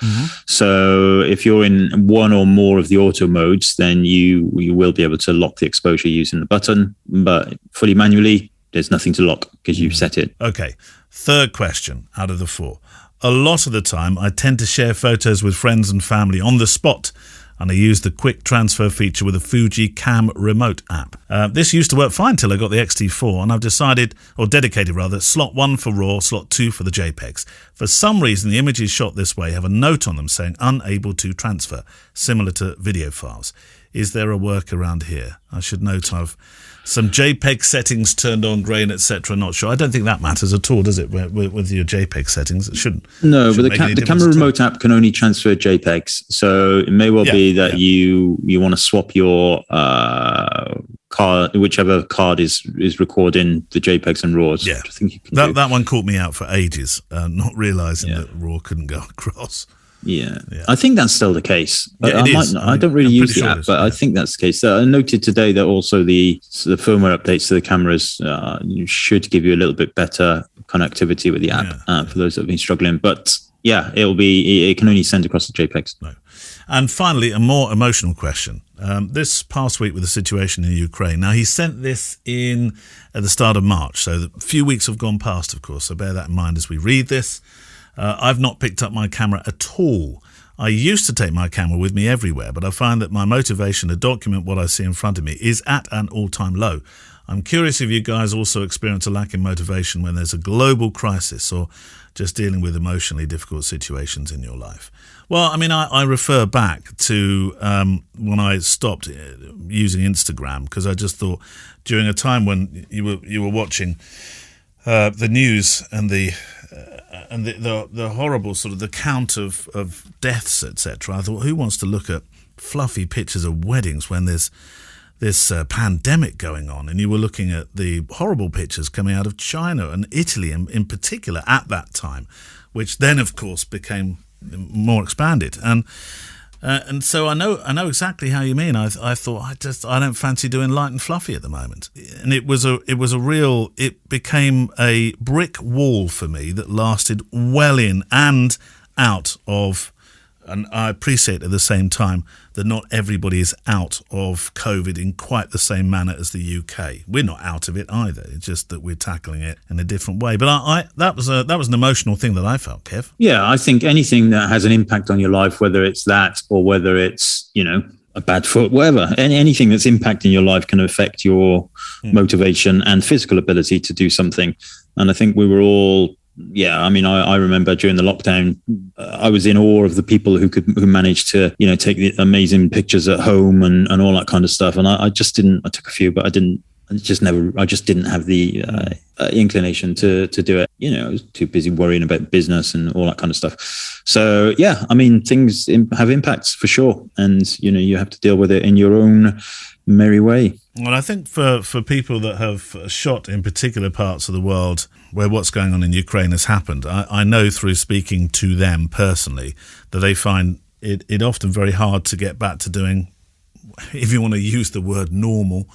So if you're in one or more of the auto modes, then you will be able to lock the exposure using the button. But fully manually, there's nothing to lock because you've set it. Okay, third question out of the 4. A lot of the time, I tend to share photos with friends and family on the spot, and I use the quick transfer feature with the Fuji Cam remote app. This used to work fine till I got the X-T4, and I've dedicated slot 1 for RAW, slot 2 for the JPEGs. For some reason, the images shot this way have a note on them saying unable to transfer, similar to video files. Is there a workaround here? I should note I've some JPEG settings turned on, grain, etc. Not sure. I don't think that matters at all, does it? With your JPEG settings, it shouldn't. No, but the camera remote app can only transfer JPEGs. So it may well be that you want to swap your card, whichever card is recording the JPEGs and RAWs. Yeah, I think you can that one caught me out for ages, not realizing that RAW couldn't go across. Yeah, I think that's still the case. I don't really use the app, but I think that's the case. I noted today that also the firmware updates to the cameras should give you a little bit better connectivity with the app for those that have been struggling. But yeah, it can only send across the JPEGs. No. And finally, a more emotional question. This past week with the situation in Ukraine. Now, he sent this in at the start of March, so a few weeks have gone past, of course, so bear that in mind as we read this. I've not picked up my camera at all. I used to take my camera with me everywhere, but I find that my motivation to document what I see in front of me is at an all-time low. I'm curious if you guys also experience a lack in motivation when there's a global crisis or just dealing with emotionally difficult situations in your life. Well, I mean, I refer back to when I stopped using Instagram, because I just thought during a time when you were watching the news and the horrible sort of the count of deaths, etc. I thought, who wants to look at fluffy pictures of weddings when there's this pandemic going on? And you were looking at the horrible pictures coming out of China and Italy in particular at that time, which then, of course, became more expanded. And so I know exactly how you mean. I thought I don't fancy doing light and fluffy at the moment, and it became a brick wall for me that lasted well in and out of. And I appreciate at the same time that not everybody is out of COVID in quite the same manner as the UK. We're not out of it either. It's just that we're tackling it in a different way. But that was an emotional thing that I felt, Kev. Yeah, I think anything that has an impact on your life, whether it's that or whether it's, a bad foot, whatever, anything that's impacting your life can affect your motivation and physical ability to do something. And I think we were all... Yeah, I mean, I remember during the lockdown, I was in awe of the people who managed to, take the amazing pictures at home and all that kind of stuff. And I just didn't. I took a few, but I just didn't have the inclination to do it. I was too busy worrying about business and all that kind of stuff. So yeah, I mean, things have impacts for sure, and you have to deal with it in your own merry way. Well, I think for people that have shot in particular parts of the world where what's going on in Ukraine has happened, I know through speaking to them personally that they find it often very hard to get back to doing, if you want to use the word normal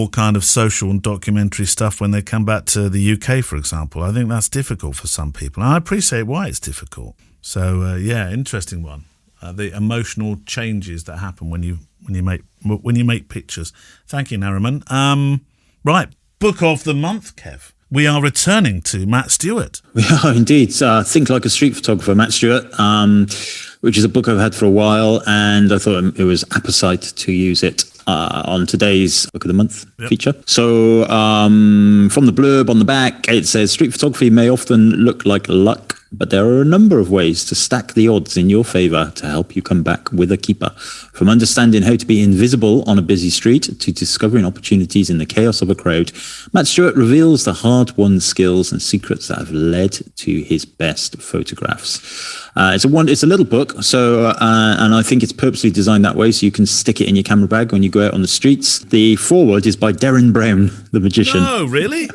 kind of social and documentary stuff when they come back to the UK, for example. I think that's difficult for some people, and I appreciate why it's difficult. So, interesting one. The emotional changes that happen when you make pictures. Thank you, Nariman. Right, book of the month, Kev. We are returning to Matt Stuart. We are indeed. Think like a street photographer, Matt Stuart. which is a book I've had for a while, and I thought it was apposite to use it on today's Book of the Month feature. So from the blurb on the back, it says, street photography may often look like luck, but there are a number of ways to stack the odds in your favor to help you come back with a keeper. From understanding how to be invisible on a busy street to discovering opportunities in the chaos of a crowd, Matt Stuart reveals the hard-won skills and secrets that have led to his best photographs. It's a little book, so and I think it's purposely designed that way so you can stick it in your camera bag when you go out on the streets. The foreword is by Darren Brown, the magician. Oh, really?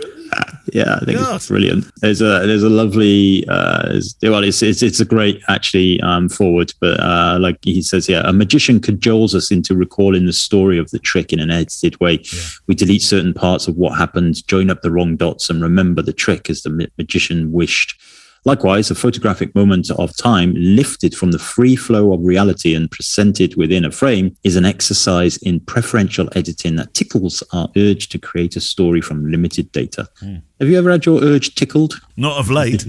Yeah, I think it's brilliant. There's a lovely, it's a great actually forward, but like he says, a magician cajoles us into recalling the story of the trick in an edited way. Yeah. We delete certain parts of what happened, join up the wrong dots, and remember the trick as the magician wished. Likewise, a photographic moment of time lifted from the free flow of reality and presented within a frame is an exercise in preferential editing that tickles our urge to create a story from limited data. Have you ever had your urge tickled? Not of late.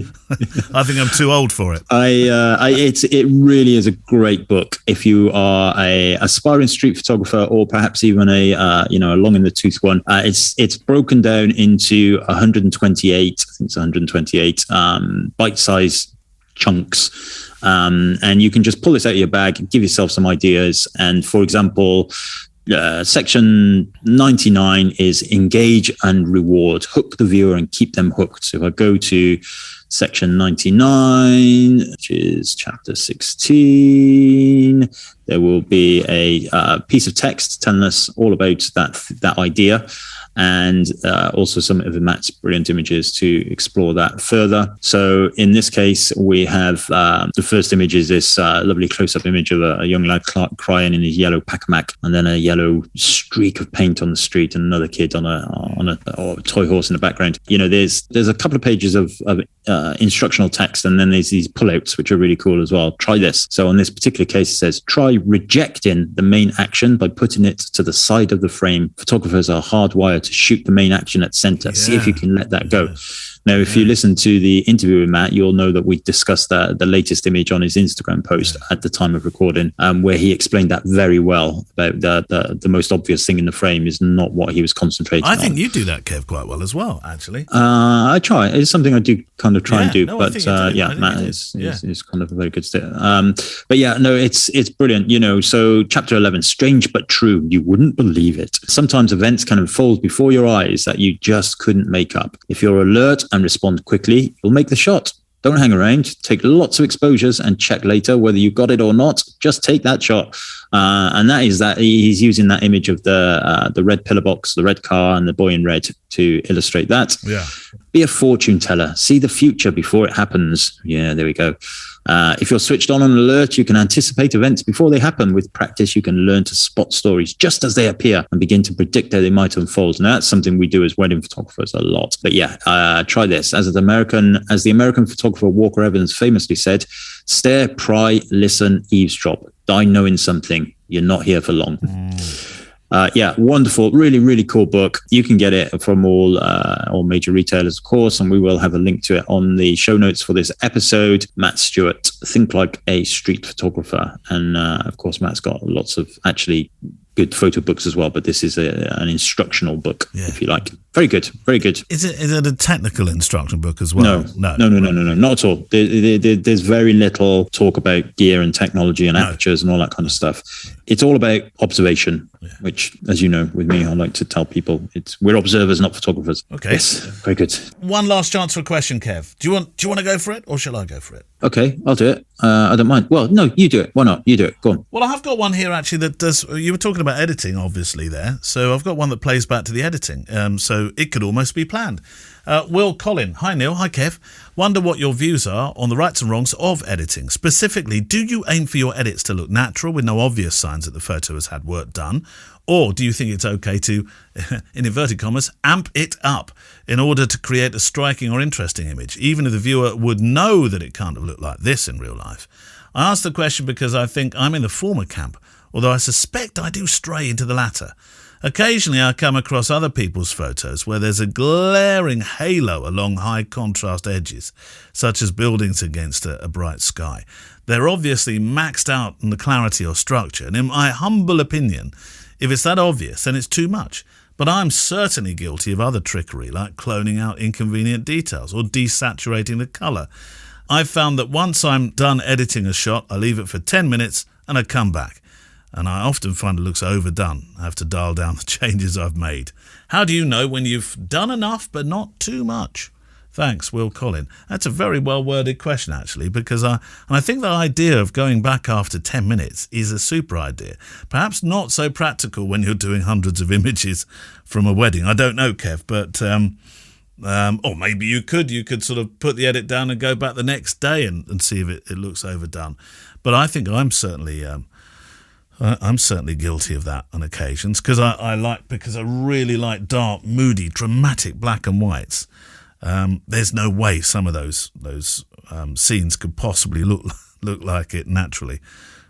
I think I'm too old for it. It really is a great book if you are a aspiring street photographer, or perhaps even a long in the tooth one. It's broken down into 128 bite-sized chunks. And you can just pull this out of your bag, give yourself some ideas. And for example, section 99 is engage and reward. Hook the viewer and keep them hooked. So if I go to section 99, which is chapter 16, there will be a piece of text telling us all about that idea, and also some of Matt's brilliant images to explore that further. So in this case, we have the first image is this lovely close-up image of a young lad crying in his yellow Pacamac, and then a yellow streak of paint on the street, and another kid on a toy horse in the background. There's a couple of pages of instructional text, and then there's these pullouts which are really cool as well. Try this. So on this particular case, it says, try rejecting the main action by putting it to the side of the frame. Photographers are hardwired to shoot the main action at center. Yeah. See if you can let that go. Now, if you listen to the interview with Matt, you'll know that we discussed the latest image on his Instagram post at the time of recording, where he explained that very well about the most obvious thing in the frame is not what he was concentrating on. I think you do that, Kev, quite well as well, actually. I try. It's something I do kind of try and do. But Matt is kind of a very good stick. But yeah, no, it's brilliant. So chapter 11, strange but true. You wouldn't believe it. Sometimes events can unfold before your eyes that you just couldn't make up. If you're alert and respond quickly, you'll make the shot. Don't hang around. Take lots of exposures and check later whether you got it or not. Just take that shot. And that is that he's using that image of the red pillar box, the red car, and the boy in red to illustrate that. Yeah. Be a fortune teller. See the future before it happens. Yeah, there we go. If you're switched on an alert, you can anticipate events before they happen. With practice, you can learn to spot stories just as they appear and begin to predict how they might unfold. Now, that's something we do as wedding photographers a lot. But try this. As the American photographer Walker Evans famously said, stare, pry, listen, eavesdrop. Die knowing something. You're not here for long. Wonderful. Really, really cool book. You can get it from all major retailers, of course, and we will have a link to it on the show notes for this episode. Matt Stuart, Think Like a Street Photographer. And of course, Matt's got lots of actually good photo books as well, but this is an instructional book, if you like. Very good, very good. Is it a technical instruction book as well? No, not at all. There's very little talk about gear and technology and apertures and all that kind of stuff. It's all about observation, which, as you know, with me, I like to tell people we're observers, not photographers. Okay. Yes, very good. One last chance for a question, Kev. Do you want to go for it, or shall I go for it? Okay, I'll do it. I don't mind. Well, no, you do it. Why not? You do it. Go on. Well, I have got one here actually that does. You were talking about editing, obviously there. So I've got one that plays back to the editing. So it could almost be planned. Will Collin. Hi, Neil. Hi, Kev. Wonder what your views are on the rights and wrongs of editing. Specifically, do you aim for your edits to look natural with no obvious signs that the photo has had work done? Or do you think it's okay to, in inverted commas, amp it up in order to create a striking or interesting image, even if the viewer would know that it can't have looked like this in real life? I ask the question because I think I'm in the former camp, although I suspect I do stray into the latter. Occasionally I come across other people's photos where there's a glaring halo along high contrast edges, such as buildings against a bright sky. They're obviously maxed out in the clarity or structure, and in my humble opinion, if it's that obvious, then it's too much. But I'm certainly guilty of other trickery, like cloning out inconvenient details or desaturating the colour. I've found that once I'm done editing a shot, I leave it for 10 minutes and I come back. And I often find it looks overdone. I have to dial down the changes I've made. How do you know when you've done enough but not too much? Thanks, Will Collin. That's a very well-worded question, actually, because I think the idea of going back after 10 minutes is a super idea. Perhaps not so practical when you're doing hundreds of images from a wedding. I don't know, Kev, but or maybe you could sort of put the edit down and go back the next day and see if it looks overdone. But I think I'm certainly guilty of that on occasions because I really like dark, moody, dramatic black and whites. There's no way some of those scenes could possibly look like it naturally,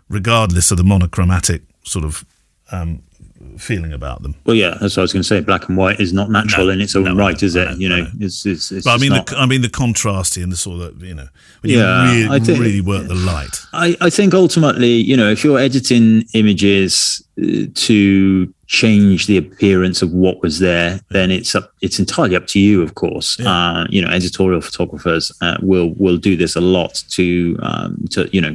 regardless of the monochromatic sort of feeling about them. Well, yeah, that's what I was going to say. Black and white is not natural in its own right, is it? It's but I mean the contrasty and the sort of, when you really work the light. I think ultimately, if you're editing images to change the appearance of what was there, then it's entirely up to you, of course. Yeah. Editorial photographers will do this a lot to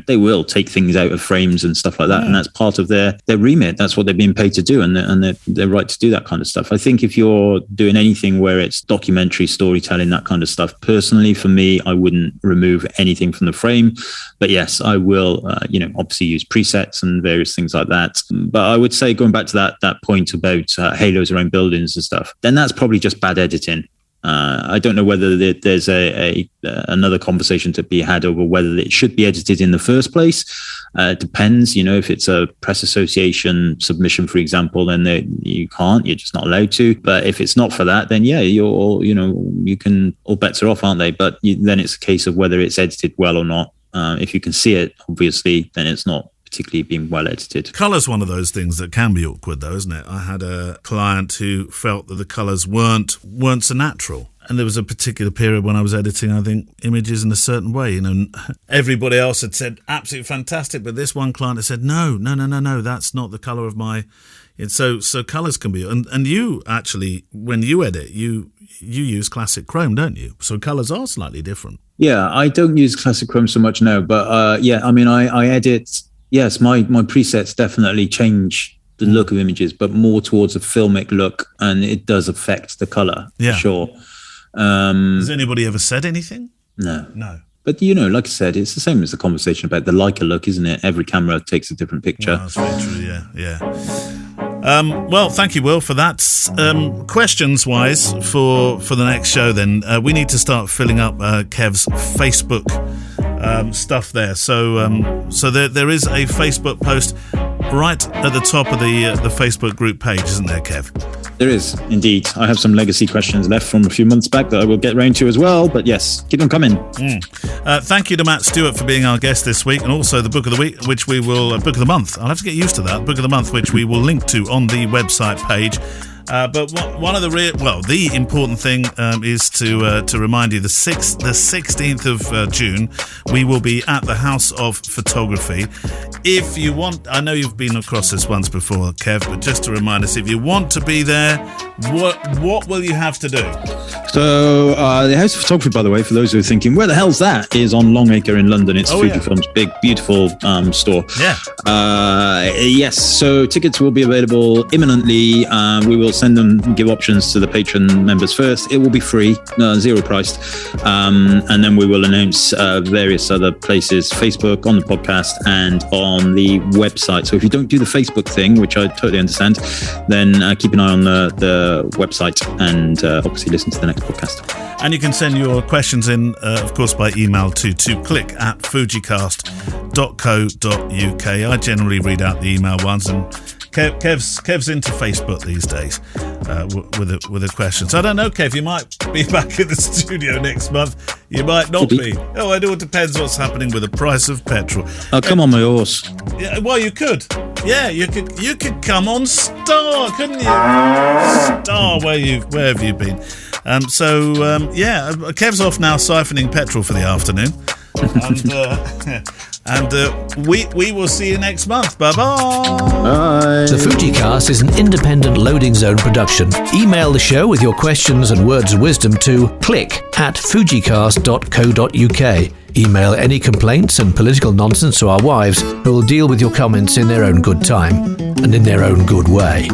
they will take things out of frames and stuff like that, and that's part of their remit. That's what they're being paid to do, and they're right to do that kind of stuff. I think if you're doing anything where it's documentary storytelling, that kind of stuff, personally for me, I wouldn't remove anything from the frame, but yes, I will obviously use presets and various things like that. But I would say, going back to that point about halos around buildings and stuff, then that's probably just bad editing. I don't know whether there's another conversation to be had over whether it should be edited in the first place. It depends, if it's a press association submission, for example, then you're just not allowed to. But if it's not for that, then yeah, all bets are off, aren't they? But then it's a case of whether it's edited well or not. If you can see it, obviously, then it's not particularly being well edited. Colour's one of those things that can be awkward, though, isn't it? I had a client who felt that the colours weren't so natural. And there was a particular period when I was editing, I think, images in a certain way. Everybody else had said, absolutely fantastic, but this one client had said, no, that's not the colour of my... So colours can be... And you actually, when you edit, you use classic chrome, don't you? So colours are slightly different. Yeah, I don't use classic chrome so much now, but I edit... Yes, my presets definitely change the look of images, but more towards a filmic look, and it does affect the colour, for sure. Has anybody ever said anything? No. But, like I said, it's the same as the conversation about the Leica look, isn't it? Every camera takes a different picture. Well, that's very true, yeah. Well, thank you, Will, for that. Questions-wise, for the next show, then, we need to start filling up Kev's Facebook stuff there. So there is a Facebook post right at the top of the Facebook group page, isn't there, Kev? There is, indeed. I have some legacy questions left from a few months back that I will get round to as well. But yes, keep them coming. Thank you to Matt Stuart for being our guest this week, and also the book of the week, which we will book of the month. I'll have to get used to that. Book of the month, which we will link to on the website page. But one of the important thing is to remind you the 16th of June, we will be at the House of Photography. If you want, I know you've been across this once before, Kev, but just to remind us, if you want to be there, what will you have to do? So the House of Photography, by the way, for those who are thinking, where the hell's that? Is on Longacre in London. It's Fujifilm's big, beautiful store. Yeah. Yes. So tickets will be available imminently. We will send them, give options to the patron members first. It will be free, zero priced. And then we will announce various other places, Facebook, on the podcast, and on the website. So if you don't do the Facebook thing, which I totally understand, then keep an eye on the website and obviously listen to the next podcast. And you can send your questions in, of course, by email to click@fujicast.co.uk. I generally read out the email ones, and Kev's into Facebook these days with the questions. I don't know, Kev, you might be back in the studio next month. You might not be. Oh, it all depends what's happening with the price of petrol. Oh, come on, my horse. Yeah, well, you could. Yeah, you could come on Star, couldn't you? Star, where have you been? Kev's off now siphoning petrol for the afternoon. And we will see you next month. Bye-bye. Bye. The Fujicast is an independent Loading Zone production. Email the show with your questions and words of wisdom to click@fujicast.co.uk. Email any complaints and political nonsense to our wives, who will deal with your comments in their own good time and in their own good way.